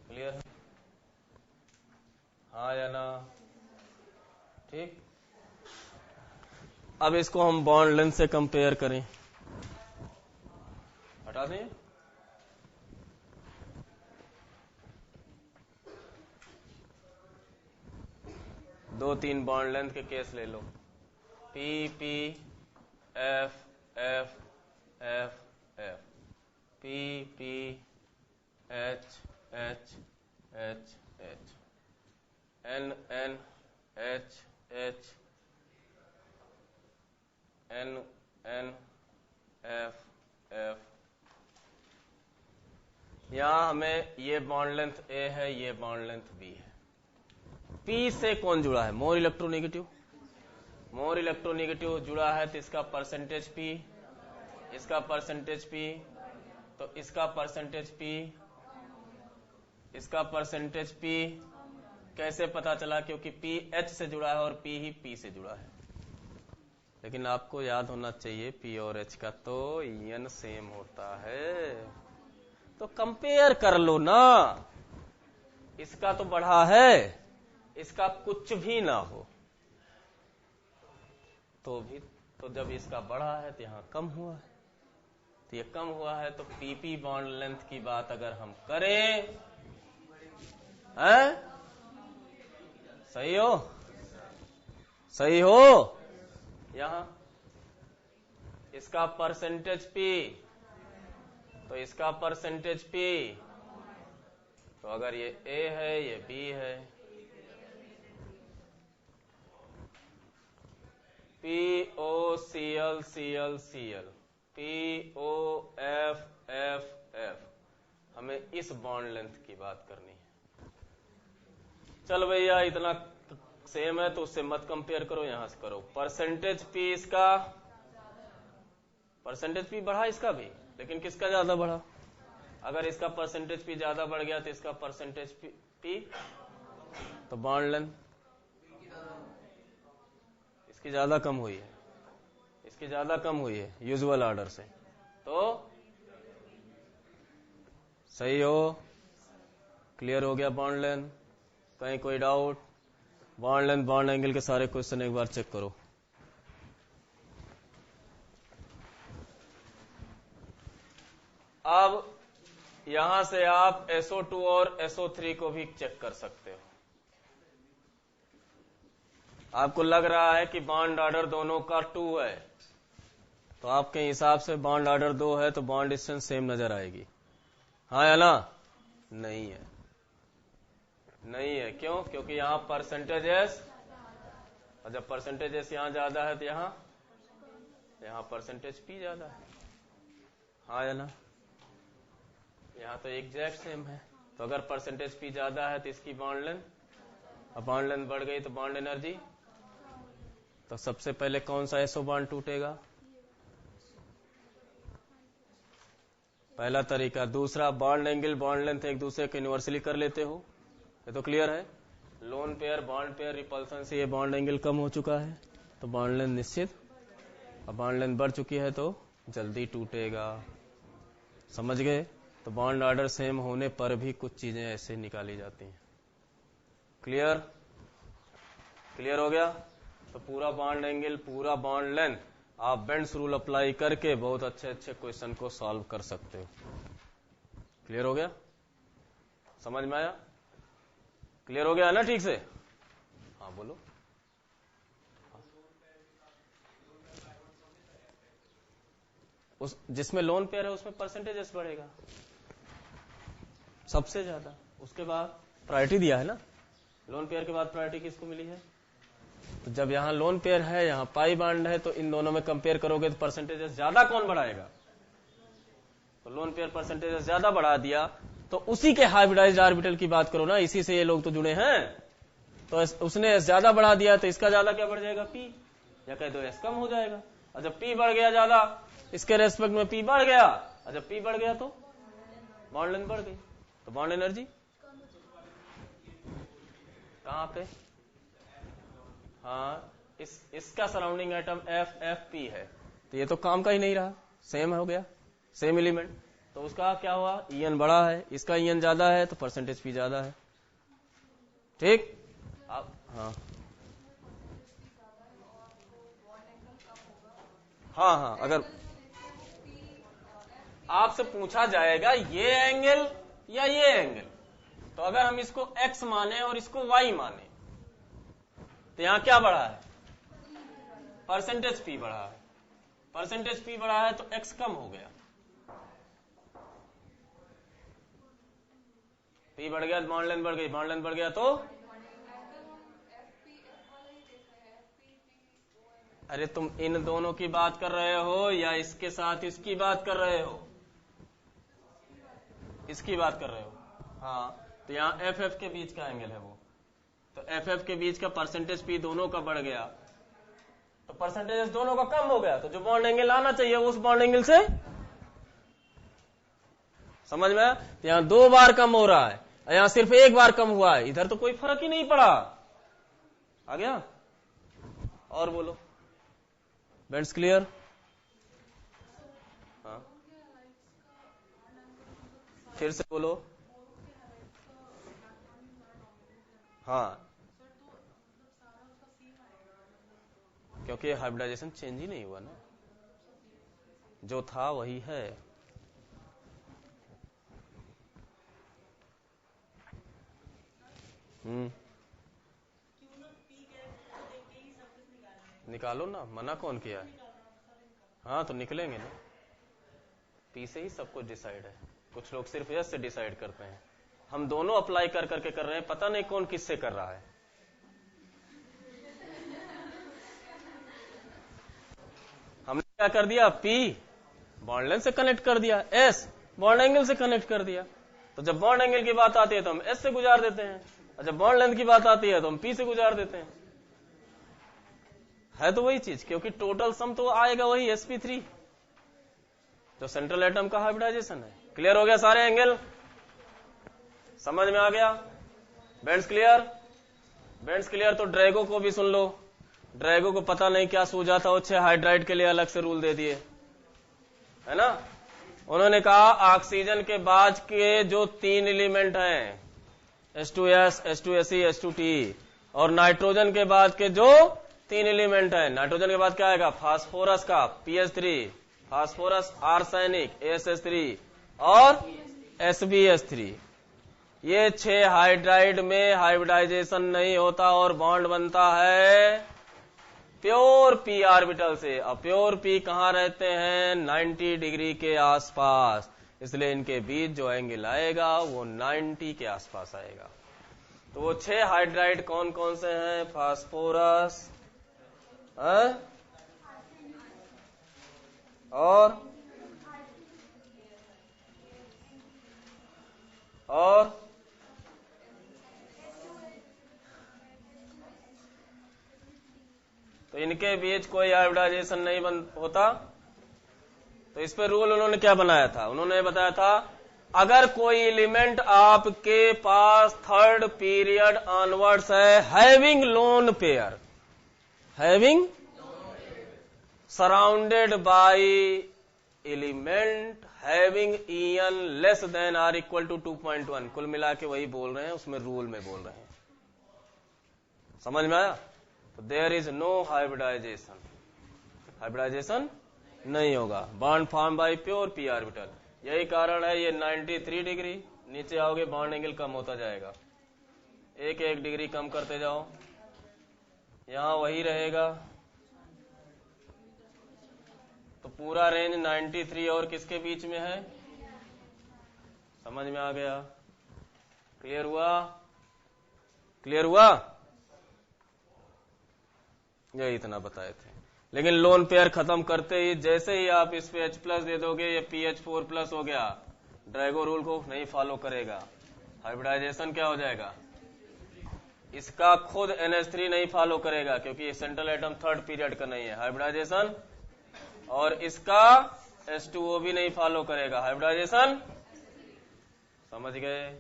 क्लियर है? हाँ या ना? ठीक। अब इसको हम बॉन्ड लेंथ से कंपेयर करें। हटा दें। दो तीन बॉन्ड लेंथ के केस ले लो। P P F F F F, P P H H H H, N N H H, N N F F। यहां हमें ये बॉन्ड लेंथ A है, ये बॉन्ड लेंथ B है। P से कौन जुड़ा है? More electronegative. मोर इलेक्ट्रोनेगेटिव जुड़ा है तो इसका परसेंटेज P, इसका परसेंटेज P, तो इसका परसेंटेज P, इसका परसेंटेज P कैसे पता चला? क्योंकि P H से जुड़ा है और P ही P से जुड़ा है। लेकिन आपको याद होना चाहिए P और H का तो ईएन सेम होता है, तो कंपेयर कर लो ना। इसका तो बढ़ा है, इसका कुछ भी ना हो तो भी, तो जब इसका बढ़ा है तो यहां कम हुआ है, तो ये कम हुआ है। तो PP बॉन्ड लेंथ की बात अगर हम करें, हैं? सही हो? सही हो? यहां इसका परसेंटेज P, तो इसका परसेंटेज P, तो अगर ये A है, ये B है, POCl Cl Cl, POFFF। हमें इस बॉन्ड लेंथ की बात करनी है। चल भैया इतना सेम है तो उससे मत कंपेयर करो, यहां से करो। परसेंटेज पी इसका, परसेंटेज पी बढ़ा इसका भी, लेकिन किसका ज्यादा बढ़ा? अगर इसका परसेंटेज पी ज्यादा बढ़ गया तो इसका परसेंटेज पी, तो बॉन्ड लेंथ इसकी ज्यादा कम हुई है, इसकी ज्यादा कम हुई है यूजुअल ऑर्डर से, तो सही हो। क्लियर हो गया बॉन्ड लेंथ? कहीं कोई doubt? Bond length bond angle के सारे क्वेश्चन एक बार चेक करो। अब यहां से आप SO2 और SO3 को भी चेक कर सकते हो। आपको लग रहा है कि बॉन्ड ऑर्डर दोनों का 2 है, तो आपके हिसाब से बॉन्ड ऑर्डर 2 है तो बॉन्ड डिस्टेंस सेम नजर आएगी, हाँ या ना? नहीं है, नहीं है। क्यों? क्योंकि यहां परसेंटेज एस, और जब परसेंटेज एस यहां ज्यादा है तो यहां परसेंटेज पी ज्यादा है, हाँ या ना? यहां तो एग्जैक्ट सेम है। तो अगर परसेंटेज पी ज्यादा है तो इसकी बॉन्ड लेंथ, अब बॉन्ड लेंथ बढ़ गई तो बॉन्ड एनर्जी, तो सबसे पहले कौन सा एसओ बॉन्ड टूटेगा? पहला तरीका। दूसरा, बॉन्ड एंगल बॉन्ड लेंथ एक दूसरे को यूनिवर्सली कर लेते हो, ये तो क्लियर है। Lone pair bond pair repulsion से ये बॉन्ड एंगल कम हो चुका है तो बॉन्ड लेंथ निश्चित, अब बॉन्ड लेंथ बढ़ चुकी है तो जल्दी टूटेगा। समझ गए? तो बॉन्ड ऑर्डर सेम होने पर भी कुछ चीजें ऐसे निकाली जाती हैं। क्लियर? क्लियर हो गया? तो पूरा बॉन्ड एंगल, पूरा बॉन्ड लेंथ आप बेंड्स रूल अप्लाई करके बहुत अच्छे अच्छे क्वेश्चन को सॉल्व कर सकते हो। क्लियर हो गया? समझ में आया? क्लियर हो गया ना ठीक से? हाँ बोलो। उस जिसमें लोन पेयर है उसमें परसेंटेज बढ़ेगा सबसे ज्यादा। उसके बाद प्रायोरिटी दिया है ना, लोन पेयर के बाद प्रायोरिटी किसको मिली है? तो जब यहां लोन पेयर है, यहां पाई बॉन्ड है, तो इन दोनों में कंपेयर करोगे तो परसेंटेज ज्यादा कौन बढ़ाएगा? तो लोन पेयर परसेंटेज ज्यादा बढ़ा दिया, तो उसी के हाइब्रिडाइज्ड ऑर्बिटल की बात करो ना, इसी से ये लोग तो जुड़े हैं। तो उसने ज्यादा बढ़ा दिया तो इसका ज्यादा क्या बढ़ जाएगा? पी, या कह दो एस कम हो जाएगा। और जब पी बढ़ गया ज्यादा, इसके रेस्पेक्ट में पी बढ़ गया, और जब पी बढ़ गया तो बॉन्ड लेंथ बढ़ गई, तो बॉन्ड एनर्जी कहां पे? हाँ, इसका सराउंडिंग एटम FFP है, तो ये तो काम का ही नहीं रहा, सेम हो गया, सेम एलिमेंट। तो उसका क्या हुआ? EN बड़ा है, इसका EN ज्यादा है तो परसेंटेज पी ज्यादा है। ठीक? अब हाँ हाँ हाँ, अगर आपसे पूछा जाएगा ये एंगल या ये एंगल, तो अगर हम इसको x माने और इसको y माने, तो यहां क्या बढ़ा है? परसेंटेज p बढ़ा है। परसेंटेज p बढ़ा है तो x कम हो गया, p बढ़ गया तो बॉन्ड लेंथ बढ़ गई, बॉन्ड लेंथ बढ़ गया तो, अरे तुम इन दोनों की बात कर रहे हो या इसके साथ इसकी बात कर रहे हो? इसकी बात कर रहे हो, हाँ। तो यहाँ FF के बीच का एंगल है वो, तो FF के बीच का परसेंटेज P दोनों का बढ़ गया, तो परसेंटेज दोनों का कम हो गया, तो जो बॉन्ड एंगल आना चाहिए उस बॉन्ड एंगल से, समझ में? तो यहाँ 2 बार कम हो रहा है, यहाँ सिर्फ 1 बार कम हुआ है, इधर तो कोई फर्क ही नहीं पड़ा। आ गया? और बोलो। Bends clear? हाँ, फिर से बोलो। हाँ, क्योंकि हाइब्रिडाइजेशन चेंज ही नहीं हुआ ना, जो था वही है। निकालो ना, मना कौन किया है? हाँ तो निकलेंगे ना, पी से ही सब कुछ डिसाइड है। कुछ लोग सिर्फ एस से डिसाइड करते हैं, हम दोनों अप्लाई कर करके कर रहे हैं, पता नहीं कौन किससे कर रहा है। हमने क्या कर दिया, P बॉन्ड लेंथ से कनेक्ट कर दिया, S बॉन्ड एंगल से कनेक्ट कर दिया। तो जब बॉन्ड एंगल की बात आती है तो हम S से गुजार देते हैं, और जब बॉन्ड लेंथ की बात आती है तो हम P से गुजार देते हैं। है तो वही चीज, क्योंकि टोटल सम तो आएगा वही sp3 जो सेंट्रल एटम का हाइब्रिडाइजेशन है। क्लियर हो गया सारे एंगल, समझ में आ गया? Bends clear? Bends clear? तो ड्रैगो को भी सुन लो। ड्रैगो को पता नहीं क्या सूझा था, वो 6 हाइड्राइड के लिए अलग से रूल दे दिए, है ना। उन्होंने कहा ऑक्सीजन के बाद के जो 3 एलिमेंट हैं H2S, H2Se, H2Te, और नाइट्रोजन के बाद के जो 3 एलिमेंट हैं, नाइट्रोजन के बाद क्या आएगा, फास्फोरस का PH3, फास्फोरस आर्सेनिक ASH3 और SbH3, ये 6 हाइड्राइड में हाइब्रिडाइजेशन नहीं होता और बॉन्ड बनता है प्योर P ऑर्बिटल से। अब प्योर P कहां रहते हैं, 90 डिग्री के आसपास, इसलिए इनके बीच जो एंगल आएगा वो 90 के आसपास आएगा। तो वो 6 हाइड्राइड कौन कौन से हैं, फास्फोरस और तो इनके बीच कोई हाइब्रिडाइजेशन नहीं होता। तो इस पे रूल उन्होंने क्या बनाया था, उन्होंने बताया था अगर कोई एलिमेंट आपके पास 3rd पीरियड ऑनवर्ड्स है, having lone pair, having surrounded by element having En less than or equal to 2.1, कुल मिला के वही बोल रहे हैं, उसमें रूल में बोल रहे हैं, समझ में आया? तो there is no hybridization, hybridization नहीं होगा, bond form by pure P orbital. यही कारण है ये 93 डिग्री, नीचे आओगे बॉन्ड एंगल कम होता जाएगा, 1 डिग्री कम करते जाओ, यहां वही रहेगा। तो पूरा रेंज 93 और किसके बीच में है, समझ में आ गया? क्लियर हुआ? क्लियर हुआ? यही इतना बताए थे। लेकिन लोन पेयर खत्म करते ही जैसे ही आप इस पे H+ दे दोगे, ये PH4+ हो गया, ड्रैगो रूल को नहीं फॉलो करेगा, हाइब्रिडाइजेशन क्या हो जाएगा, इसका खुद NH3 नहीं फॉलो करेगा क्योंकि ये सेंट्रल एटम 3rd पीरियड का नहीं है हाइब्रिडाइजेशन, और इसका H2O भी नहीं फॉलो करेगा हाइब्रिडाइजेशन, समझ गए?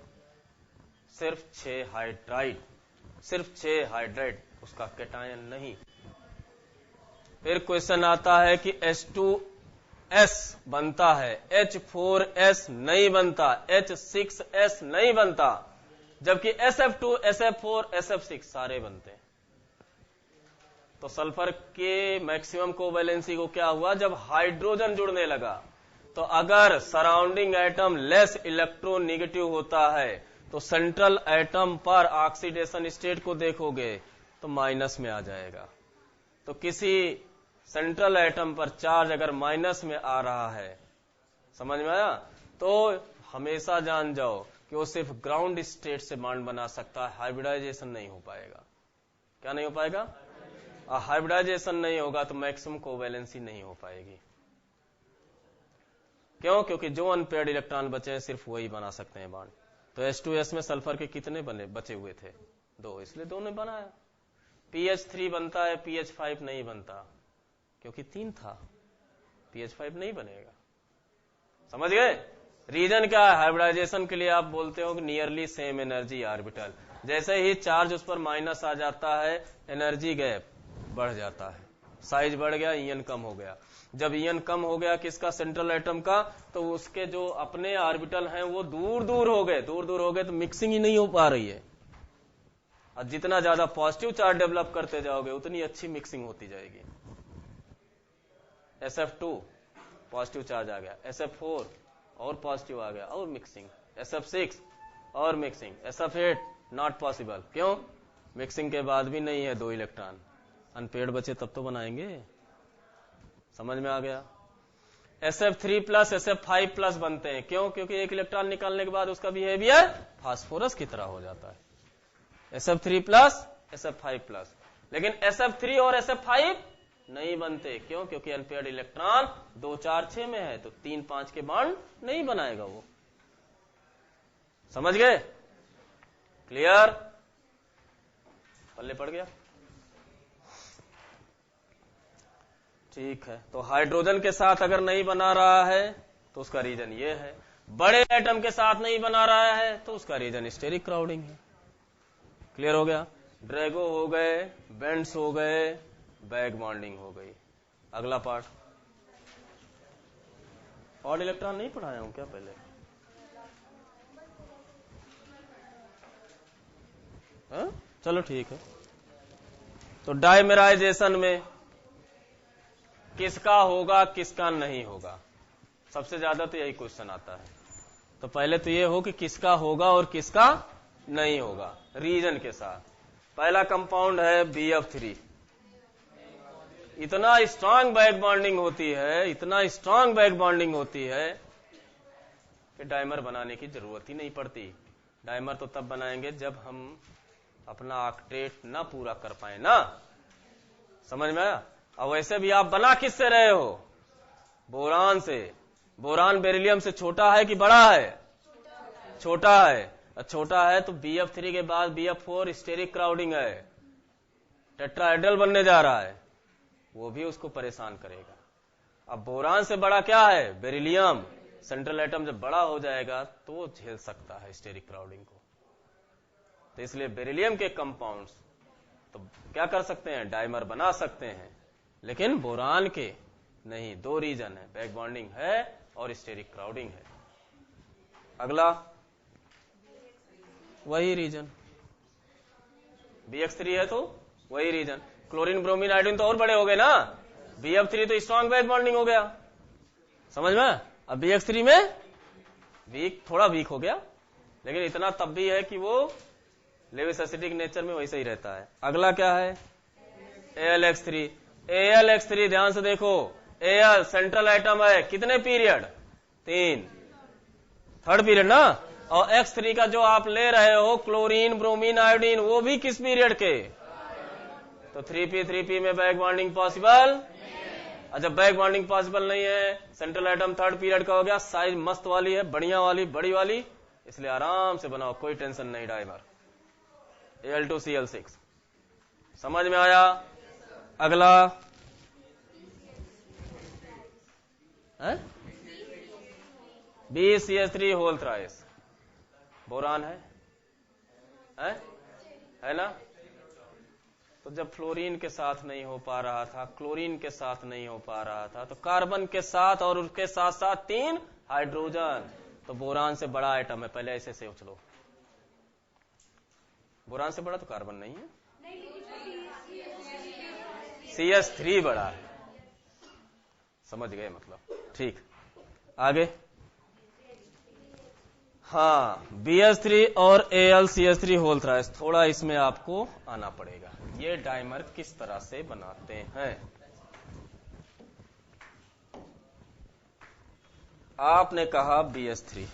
सिर्फ 6 हाइड्राइड, सिर्फ 6 हाइड्राइड, उसका कैटायन नहीं। फिर क्वेश्चन आता है कि H2S बनता है, H4S नहीं बनता, H6S नहीं बनता, जबकि SF2, SF4, SF6 सारे बनते हैं। तो सल्फर के मैक्सिमम कोवैलेंसी को क्या हुआ, जब हाइड्रोजन जुड़ने लगा, तो अगर सराउंडिंग एटम लेस इलेक्ट्रोनेगेटिव होता है तो सेंट्रल एटम पर ऑक्सीडेशन स्टेट को देखोगे तो माइनस में आ जाएगा। तो किसी सेंट्रल एटम पर चार्ज अगर माइनस में आ रहा है, समझ में आया, तो हमेशा जान जाओ कि वो सिर्फ ग्राउंड स्टेट से बॉन्ड बना सकता है, हाइब्रिडाइजेशन नहीं हो पाएगा। क्या नहीं हो पाएगा? हाइब्रिडाइजेशन नहीं होगा तो मैक्सिमम कोवैलेंसी नहीं हो पाएगी। क्यों? क्योंकि जो अनपेयर्ड इलेक्ट्रॉन बचे हैं सिर्फ वही बना सकते हैं बॉन्ड। तो H2S में सल्फर के कितने बचे हुए थे, 2, इसलिए 2 ने बनाया। PH3 बनता है, PH5 नहीं बनता क्योंकि 3 था, PH5 नहीं बनेगा, समझ गए? रीजन क्या है, हाइब्रिडाइजेशन के लिए आप बोलते हो कि नियरली सेम एनर्जी ऑर्बिटल, जैसे ही चार्ज उस पर माइनस आ जाता है एनर्जी गैप बढ़ जाता है, साइज बढ़ गया, En कम हो गया। जब En कम हो गया किसका, सेंट्रल एटम का, तो उसके जो अपने ऑर्बिटल हैं वो दूर दूर हो गए, दूर दूर हो गए तो मिक्सिंग ही नहीं हो पा रही है। और जितना ज्यादा पॉजिटिव चार्ज डेवलप करते जाओगे उतनी अच्छी मिक्सिंग होती जाएगी। SF2 पॉजिटिव चार्ज आ गया, SF4 और पॉजिटिव आ गया और मिक्सिंग, SF6 और मिक्सिंग, SF8 नॉट पॉसिबल। क्यों? मिक्सिंग के बाद भी नहीं है 2 इलेक्ट्रॉन, अनपेयर्ड बचे तब तो बनाएंगे, समझ में आ गया? SF3+ SF5+ बनते हैं, क्यों? क्योंकि एक इलेक्ट्रॉन निकालने के बाद उसका बिहेवियर फास्फोरस की तरह हो जाता है, SF3+ SF5+। लेकिन SF3 और SF5 नहीं बनते। क्यों? क्योंकि अनपेयर्ड इलेक्ट्रॉन 2 4 6 में है, तो 3 5 के बॉन्ड नहीं बनाएगा वो। समझ गए? क्लियर? पल्ले पड़ गया? ठीक है। तो हाइड्रोजन के साथ अगर नहीं बना रहा है तो उसका रीजन ये है। बड़े एटम के साथ नहीं बना रहा है तो उसका रीजन स्टेरिक क्राउडिंग है। क्लियर हो गया? ड्रैगो हो गए, बेंड्स हो गए, बैक बॉन्डिंग हो गई। अगला पार्ट। ऑड इलेक्ट्रॉन नहीं पढ़ाया हूं क्या पहले? हा? चलो ठीक है। तो डायमेराइजेशन में किसका होगा किसका नहीं होगा, सबसे ज्यादा तो यही क्वेश्चन आता है। तो पहले तो ये हो कि किसका होगा और किसका नहीं होगा रीजन के साथ। पहला कंपाउंड है BF3। इतना स्ट्रांग बैक बॉन्डिंग होती है, इतना स्ट्रांग बैक बॉन्डिंग होती है कि डाइमर बनाने की जरूरत ही नहीं पड़ती। डाइमर तो तब बनाएंगे जब हम अपना ऑक्टेट ना पूरा कर पाए ना। समझ में आया? और वैसे भी आप बना किससे रहे हो? बोरान से। बोरान बेरिलियम से छोटा है कि बड़ा है? छोटा है। छोटा है तो BF3 के बाद BF4 स्टेरिक क्राउडिंग है, टेट्राहेड्रल बनने जा रहा है, वो भी उसको परेशान करेगा। अब बोरान से बड़ा क्या है? बेरिलियम। सेंट्रल एटम जब बड़ा हो जाएगा तो वो झेल सकता है स्टेरिक क्राउडिंग को। तो इसलिए बेरिलियम के कंपाउंड्स तो क्या कर सकते हैं? डाइमर बना सकते हैं, लेकिन बोरान के नहीं। 2 रीजन है, बैक बॉन्डिंग है और स्टेरिक क्राउडिंग है। अगला वही रीजन BX3 है तो वही रीजन। क्लोरीन ब्रोमीन आयोडीन तो और बड़े हो गए ना। BF3 तो स्ट्रॉन्ग बैक बॉन्डिंग हो गया। समझ में? अब BX3 में वीक, थोड़ा वीक हो गया, लेकिन इतना तब भी है कि वो लेविस एसिडिक नेचर में वैसे ही रहता है। अगला क्या है? AlX3। AlX3 ध्यान से देखो, Al सेंट्रल एटम है, कितने पीरियड? 3, थर्ड पीरियड ना। और X3 का जो आप ले रहे हो क्लोरीन ब्रोमीन आयोडीन, वो भी किस पीरियड के? तो 3p में बैक बॉन्डिंग पॉसिबल। अच्छा, बैक बॉन्डिंग पॉसिबल नहीं है, सेंट्रल एटम थर्ड पीरियड का हो गया, साइज मस्त वाली है, बढ़िया वाली, बड़ी वाली, इसलिए आराम से बनाओ, कोई टेंशन नहीं। Dimer Al2Cl6। समझ में आया? अगला है BCH3 होल थ्राइस। बोरान है ना। तो जब फ्लोरीन के साथ नहीं हो पा रहा था, क्लोरीन के साथ नहीं हो पा रहा था, तो कार्बन के साथ और उसके साथ साथ 3 हाइड्रोजन। तो बोरान से बड़ा आइटम है, पहले ऐसे सोच लो। बोरान से बड़ा तो कार्बन नहीं है, CH3 बड़ा है। समझ गए मतलब? ठीक। आगे हाँ, BH3 और AlCH3 होल थ्राइस, थोड़ा इसमें आपको आना पड़ेगा। ये डाइमर किस तरह से बनाते हैं? आपने कहा BH3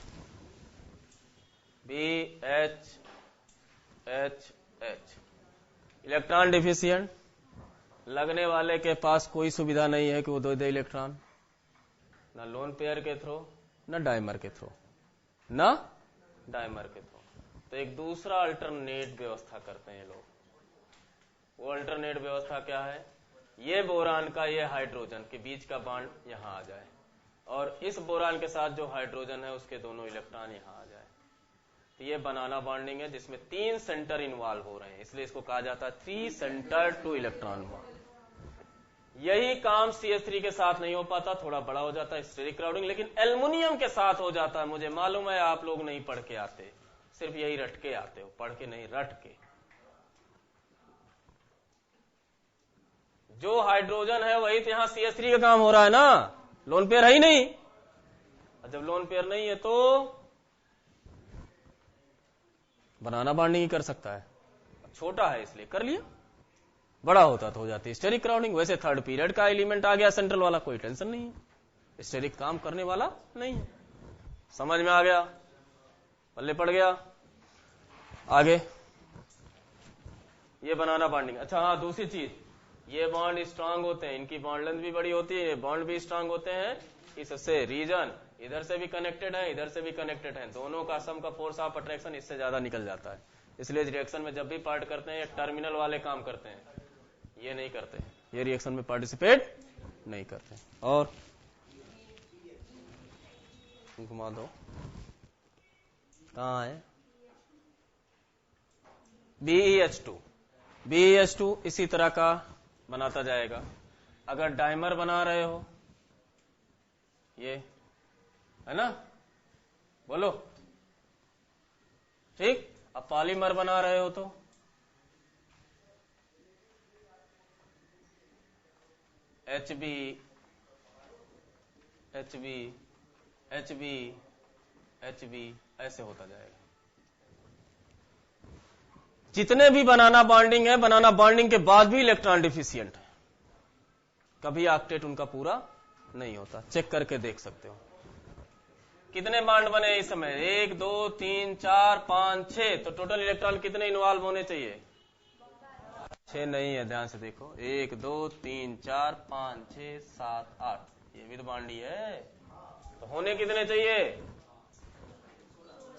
BH इलेक्ट्रॉन डिफिशिएंट, लगने वाले के पास कोई सुविधा नहीं है कि वो दे इलेक्ट्रॉन, ना लोन पेयर के थ्रू, ना डाइमर के थ्रू, ना डाइमर के थ्रू। तो एक दूसरा अल्टरनेट व्यवस्था करते हैं लोग। वो अल्टरनेट व्यवस्था क्या है? ये बोरान का ये हाइड्रोजन के बीच का बॉन्ड यहां आ जाए, और इस बोरान के साथ जो हाइड्रोजन है उसके दोनों इलेक्ट्रॉन यहां आ जाए। तो ये बनाना बॉन्डिंग है जिसमें 3 सेंटर इन्वॉल्व हो रहे हैं, इसलिए इसको कहा जाता है 3 सेंटर 2 इलेक्ट्रॉन बॉन्ड। यही काम CH3 के साथ नहीं हो पाता, थोड़ा बड़ा हो जाता है स्टेरिक क्राउडिंग, लेकिन एल्युमिनियम के साथ हो जाता है। मुझे मालूम है आप लोग नहीं पढ़ के आते, सिर्फ यही रट के आते हो, पढ़ के नहीं, रट के। जो हाइड्रोजन है वही तो यहां CH3 का काम हो रहा है ना, लोन पेयर है ही नहीं। जब लोन पेयर नहीं है तो बनाना बॉन्डिंग ही कर सकता है, छोटा है इसलिए कर लिया, बड़ा होता तो हो जाती है स्टेरिक क्राउडिंग। वैसे थर्ड पीरियड का एलिमेंट आ गया सेंट्रल वाला, कोई टेंशन नहीं है, स्टेरिक काम करने वाला नहीं है। समझ में आ गया? पल्ले पड़ गया? आगे ये बनाना बॉन्डिंग। अच्छा हाँ, दूसरी चीज, ये बॉन्ड स्ट्रांग होते हैं, इनकी बॉन्ड लेंथ भी बड़ी होती है, बॉन्ड भी स्ट्रांग होते हैं, इससे रीजन इधर से भी कनेक्टेड है, इधर से भी कनेक्टेड है, दोनों का सम का फोर्स ऑफ अट्रैक्शन इससे ज्यादा निकल जाता है। इसलिए रिएक्शन में जब भी पार्ट करते हैं, ये टर्मिनल वाले काम करते हैं, ये नहीं करते, ये रिएक्शन में पार्टिसिपेट नहीं करते। और घुमा दो, कहां है? BeH2, BeH2 इसी तरह का बनाता जाएगा। अगर डाइमर बना रहे हो, ये है ना, बोलो ठीक। अब पॉलीमर बना रहे हो तो HB HB HB HB ऐसे होता जाएगा। जितने भी बनाना बॉन्डिंग है, बनाना बॉन्डिंग के बाद भी इलेक्ट्रॉन डिफिशिएंट है, कभी ऑक्टेट उनका पूरा नहीं होता। चेक करके देख सकते हो। कितने बॉन्ड बने इस समय? 1 2 3 4 5 6। तो टोटल इलेक्ट्रॉन कितने इन्वॉल्व होने चाहिए? 6 नहीं है, ध्यान से देखो। 1 2 3 4 5 6 7 8, ये भी तो बॉन्ड ही है। तो होने कितने चाहिए?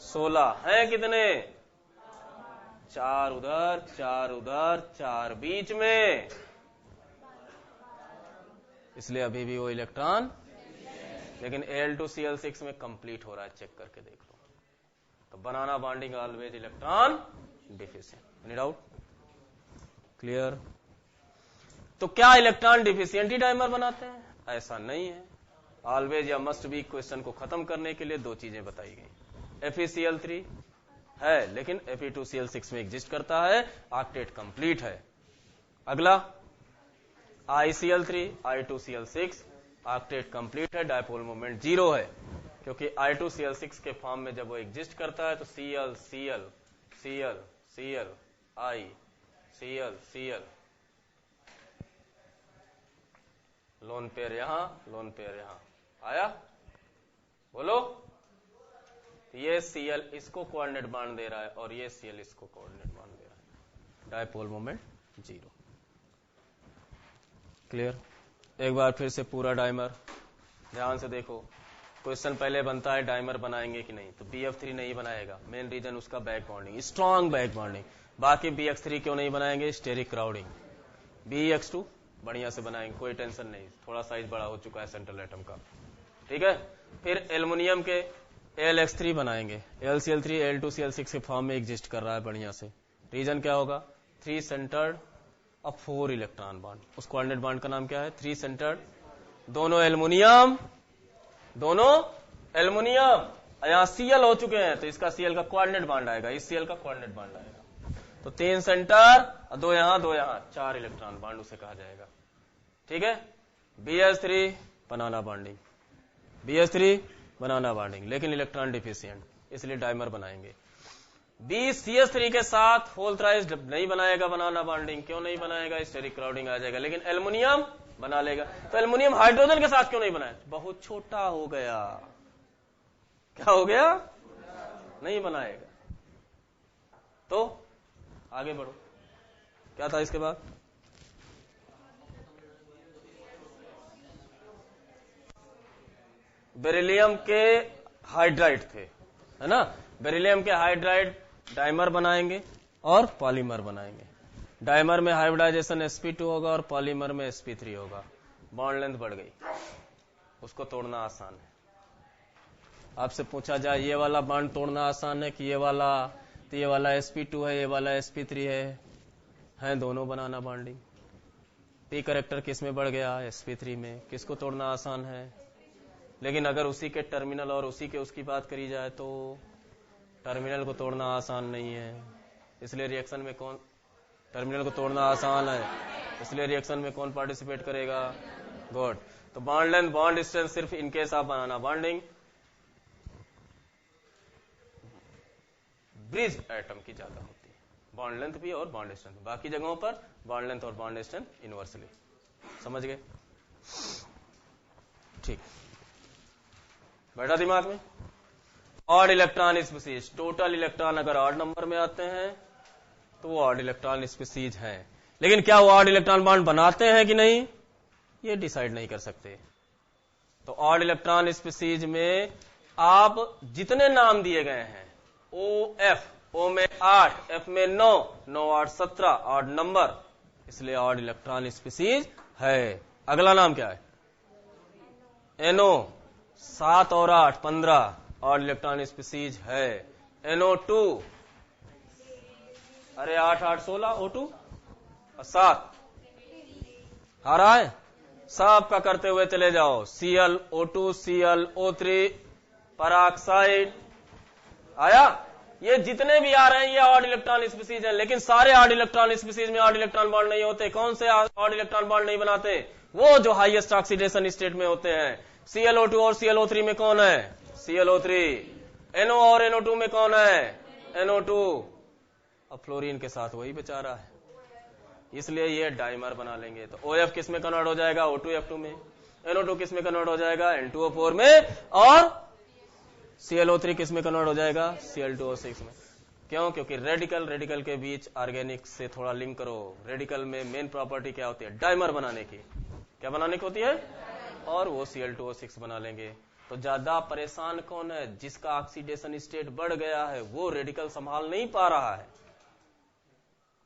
16 है। कितने? 4 उधर, 4 उधर, 4 बीच में, इसलिए अभी भी वो इलेक्ट्रॉन, लेकिन Al2Cl6 में कंप्लीट हो रहा है। चेक करके देख लो। तो बनाना bonding always electron deficient. Any doubt? Clear? तो क्या इलेक्ट्रॉन डिफिशिएंट ही डाइमर बनाते हैं? ऐसा नहीं है। ऑलवेज या मस्ट बी क्वेश्चन को खत्म करने के लिए 2 चीजें बताई गई। FeCl3 है, लेकिन Fe2Cl6 में एग्जिस्ट करता है, ऑक्टेट कंप्लीट है। अगला ICl3, I2Cl6, ऑक्टेट कंप्लीट है, डायपोल मोमेंट 0 है, क्योंकि I2Cl6 के फॉर्म में जब वो एग्जिस्ट करता है तो Cl Cl Cl Cl I Cl Cl, lone pair यहां, लोन पेयर यहां आया, बोलो। ये Cl इसको कोऑर्डिनेट बांध दे रहा है और ये Cl इसको कोऑर्डिनेट बांध दे रहा है, डायपोल मोमेंट 0। क्लियर? एक बार फिर से पूरा डाइमर ध्यान से देखो। क्वेश्चन पहले बनता है डाइमर बनाएंगे कि नहीं, तो BF3 नहीं बनाएगा। मेन रीजन उसका back bonding, strong back bonding. बाकी BX3 क्यों नहीं बनाएंगे? Steric crowding. BX2 बढ़िया से बनाएंगे, कोई टेंशन नहीं, थोड़ा साइज बड़ा हो चुका है सेंट्रल एटम का, ठीक है। फिर एल्युमिनियम के AlX3 बनाएंगे। LCl3 Al2Cl6 के फॉर्म में एग्जिस्ट कर रहा है बढ़िया से। रीजन क्या होगा? 3 सेंटर्ड और 4 इलेक्ट्रॉन बॉन्ड। उस कोऑर्डिनेट बॉन्ड का नाम क्या है? 3 सेंटर्ड, दोनों एल्युमिनियम, दोनों एल्युमिनियम। यहां Cl हो चुके हैं तो इसका Cl का कोऑर्डिनेट बॉन्ड आएगा, इस Cl का कोऑर्डिनेट बॉन्ड आएगा। तो 3 सेंटर और 2 यहां 2 यहां, 4 इलेक्ट्रॉन बॉन्ड उसे कहा जाएगा, ठीक है। BH3 बनाना बॉन्डिंग, BH3 बनाना बॉन्डिंग, लेकिन इलेक्ट्रॉन डिफिशिएंट, इसलिए डाइमर बनाएंगे। BCH3 के साथ होल थ्राइस नहीं बनाएगा बनाना बॉन्डिंग। क्यों नहीं बनाएगा? स्टेरिक क्राउडिंग आ जाएगा। लेकिन एल्युमिनियम बना लेगा। तो एल्युमिनियम हाइड्रोजन के साथ क्यों नहीं बनाया? बहुत छोटा हो गया। क्या हो गया? नहीं बनाएगा। तो आगे बढ़ो, क्या था इसके बाद? बेरिलियम के हाइड्राइड थे, है ना। बेरिलियम के हाइड्राइड डाइमर बनाएंगे और पॉलीमर बनाएंगे। डाइमर में हाइब्रिडाइजेशन sp2 होगा और पॉलीमर में sp3 होगा। बॉन्ड लेंथ बढ़ गई, उसको तोड़ना आसान है। आपसे पूछा जाए ये वाला बॉन्ड तोड़ना आसान है कि ये वाला? तो ये वाला sp2 है, ये वाला sp3 है दोनों बनाना बॉन्डिंग। p करेक्टर किस में बढ़ गया? sp3 में। किसको तोड़ना आसान है? लेकिन अगर उसी के टर्मिनल और उसी के उसकी बात करी जाए तो टर्मिनल को तोड़ना आसान नहीं है, इसलिए रिएक्शन में कौन? टर्मिनल को तोड़ना आसान है, इसलिए रिएक्शन में कौन पार्टिसिपेट करेगा? गुड। तो बॉन्ड लेंथ, बॉन्ड डिस्टेंस सिर्फ in case of banana bonding bridge atom की ज्यादा होती है, बॉन्ड लेंथ भी और बॉन्ड डिस्टेंस। बाकी जगहों पर बॉन्ड लेंथ और बॉन्ड डिस्टेंस इनवर्सली। समझ गए? ठीक, बैठा दिमाग में? Odd electron species, total electron अगर ऑड नंबर में आते हैं तो वो ऑड इलेक्ट्रॉन स्पीसीज हैं। लेकिन क्या वो ऑड इलेक्ट्रॉन बॉन्ड बनाते हैं कि नहीं, ये डिसाइड नहीं कर सकते। तो ऑड इलेक्ट्रॉन स्पीसीज में आप जितने नाम दिए गए हैं, ओ एफ, ओ में 8, एफ में 9, 9 8 17 ऑड नंबर, इसलिए ऑड इलेक्ट्रॉन स्पीसीज है। अगला नाम क्या है, एनओ, 7 और 8 15 ऑड इलेक्ट्रॉन स्पीसीज है। NO2, अरे 8 8 16 O2 और 7 आ रहा है, सबका करते हुए चले जाओ। ClO2, ClO3, पराक्साइड आया। ये जितने भी आ रहे हैं ये ऑड इलेक्ट्रॉन स्पीसीज है, लेकिन सारे ऑड इलेक्ट्रॉन स्पीसीज में ऑड इलेक्ट्रॉन बॉन्ड नहीं होते। कौन से ऑड इलेक्ट्रॉन बॉन्ड नहीं बनाते, वो जो हाईएस्ट ऑक्सीडेशन स्टेट में होते हैं। ClO2 और ClO3 में कौन है, ClO3। NO और NO2 में कौन है, NO2। अब फ्लोरीन के साथ वही बेचारा है, इसलिए ये डाइमर बना लेंगे। तो OF किस में कन्वर्ट हो जाएगा, O2F2 में। NO2 किस में कन्वर्ट हो जाएगा, N2O4 में। और ClO3 किस में कन्वर्ट हो जाएगा, Cl2O6 में। क्यों, क्योंकि रेडिकल के बीच ऑर्गेनिक से थोड़ा लिंक करो। रेडिकल में मेन प्रॉपर्टी क्या होती है, डाइमर बनाने की। क्या बनाने की होती है, और वो Cl2O6 बना लेंगे। तो ज्यादा परेशान कौन है, जिसका ऑक्सीडेशन स्टेट बढ़ गया है, वो रेडिकल संभाल नहीं पा रहा है।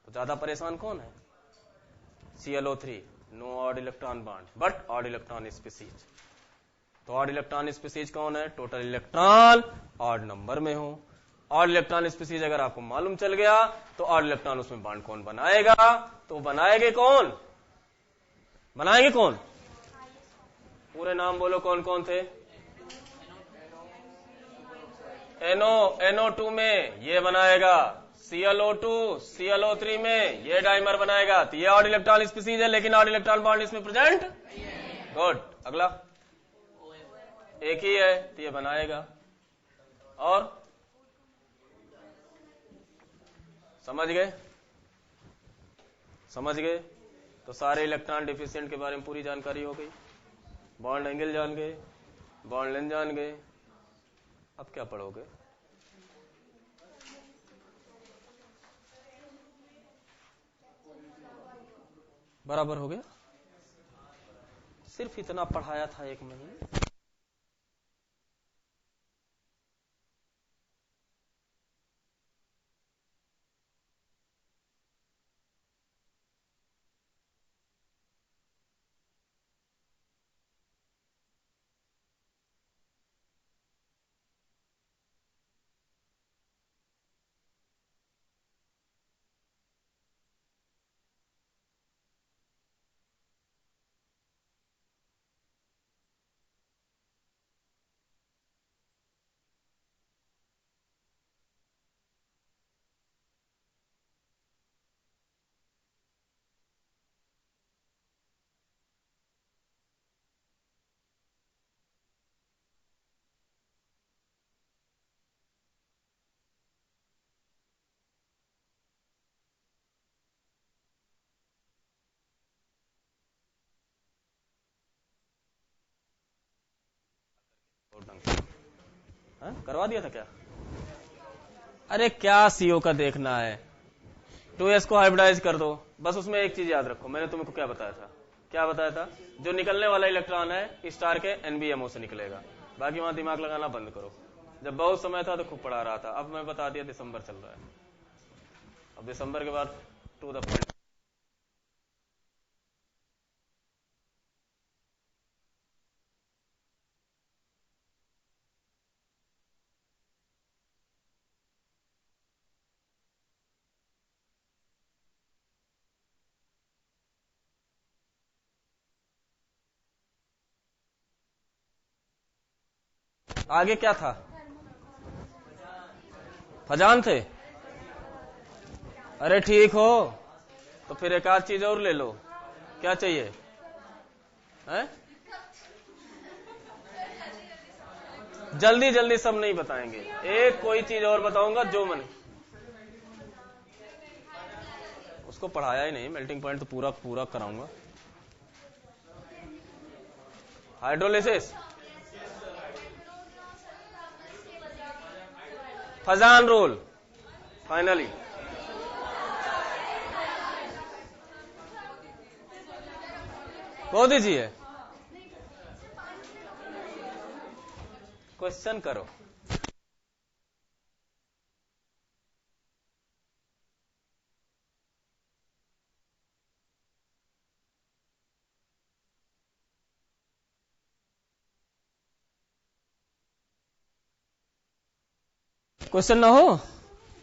तो ज्यादा परेशान कौन है, ClO3, no odd electron bond but odd electron species. तो ऑड इलेक्ट्रॉन स्पीसीज कौन है, टोटल इलेक्ट्रॉन ऑड नंबर में हो। ऑड इलेक्ट्रॉन स्पीसीज अगर आपको मालूम चल गया तो ऑड इलेक्ट्रॉन उसमें बॉन्ड कौन बनाएगा, तो बनाएंगे कौन, बनाएंगे कौन, पूरे नाम बोलो कौन कौन थे। NO2 में ये बनाएगा, ClO2, ClO3 में ये डाइमर बनाएगा। तो ये ऑड इलेक्ट्रॉन स्पीसीज है, लेकिन ऑड इलेक्ट्रॉन बॉन्ड इसमें प्रेजेंट, गुड। अगला एक ही है तो ये बनाएगा। और समझ गए, समझ गए। तो सारे इलेक्ट्रॉन डिफिशिएंट के बारे में पूरी जानकारी हो गई। बॉन्ड एंगल जान गए, बॉन्ड लेंथ जान गए। अब क्या पढ़ोगे, बराबर हो गया। सिर्फ इतना पढ़ाया था 1 महीने। करवा दिया था क्या, अरे क्या CO का देखना है, 2s को हाइब्रिडाइज कर दो बस। उसमें एक चीज याद रखो, मैंने तुमको क्या बताया था, क्या बताया था, जो निकलने वाला इलेक्ट्रॉन है स्टार के NBMO से निकलेगा। बाकी वहां दिमाग लगाना बंद करो। जब बहुत समय था तो खूब पढ़ा रहा था, अब मैं बता दिया दिसंबर चल रहा है, अब दिसंबर के बाद टू द पॉइंट। आगे क्या था, फजान थे, अरे ठीक हो तो फिर एक आध चीज और ले लो। क्या चाहिए है? जल्दी जल्दी सब नहीं बताएंगे, एक कोई चीज और बताऊंगा जो मन। उसको पढ़ाया ही नहीं, मेल्टिंग पॉइंट तो पूरा पूरा कराऊंगा। हाइड्रोलिसिस, फजान रोल, फाइनली को दीजिए, क्वेश्चन करो। क्वेश्चन ना हो,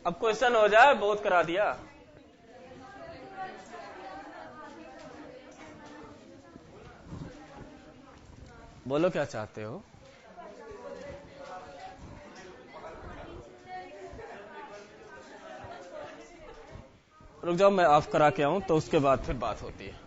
अब क्वेश्चन हो जाए, बहुत करा दिया। बोलो क्या चाहते हो। रुक जाओ, मैं ऑफ करा के आऊं तो उसके बाद फिर बात होती है।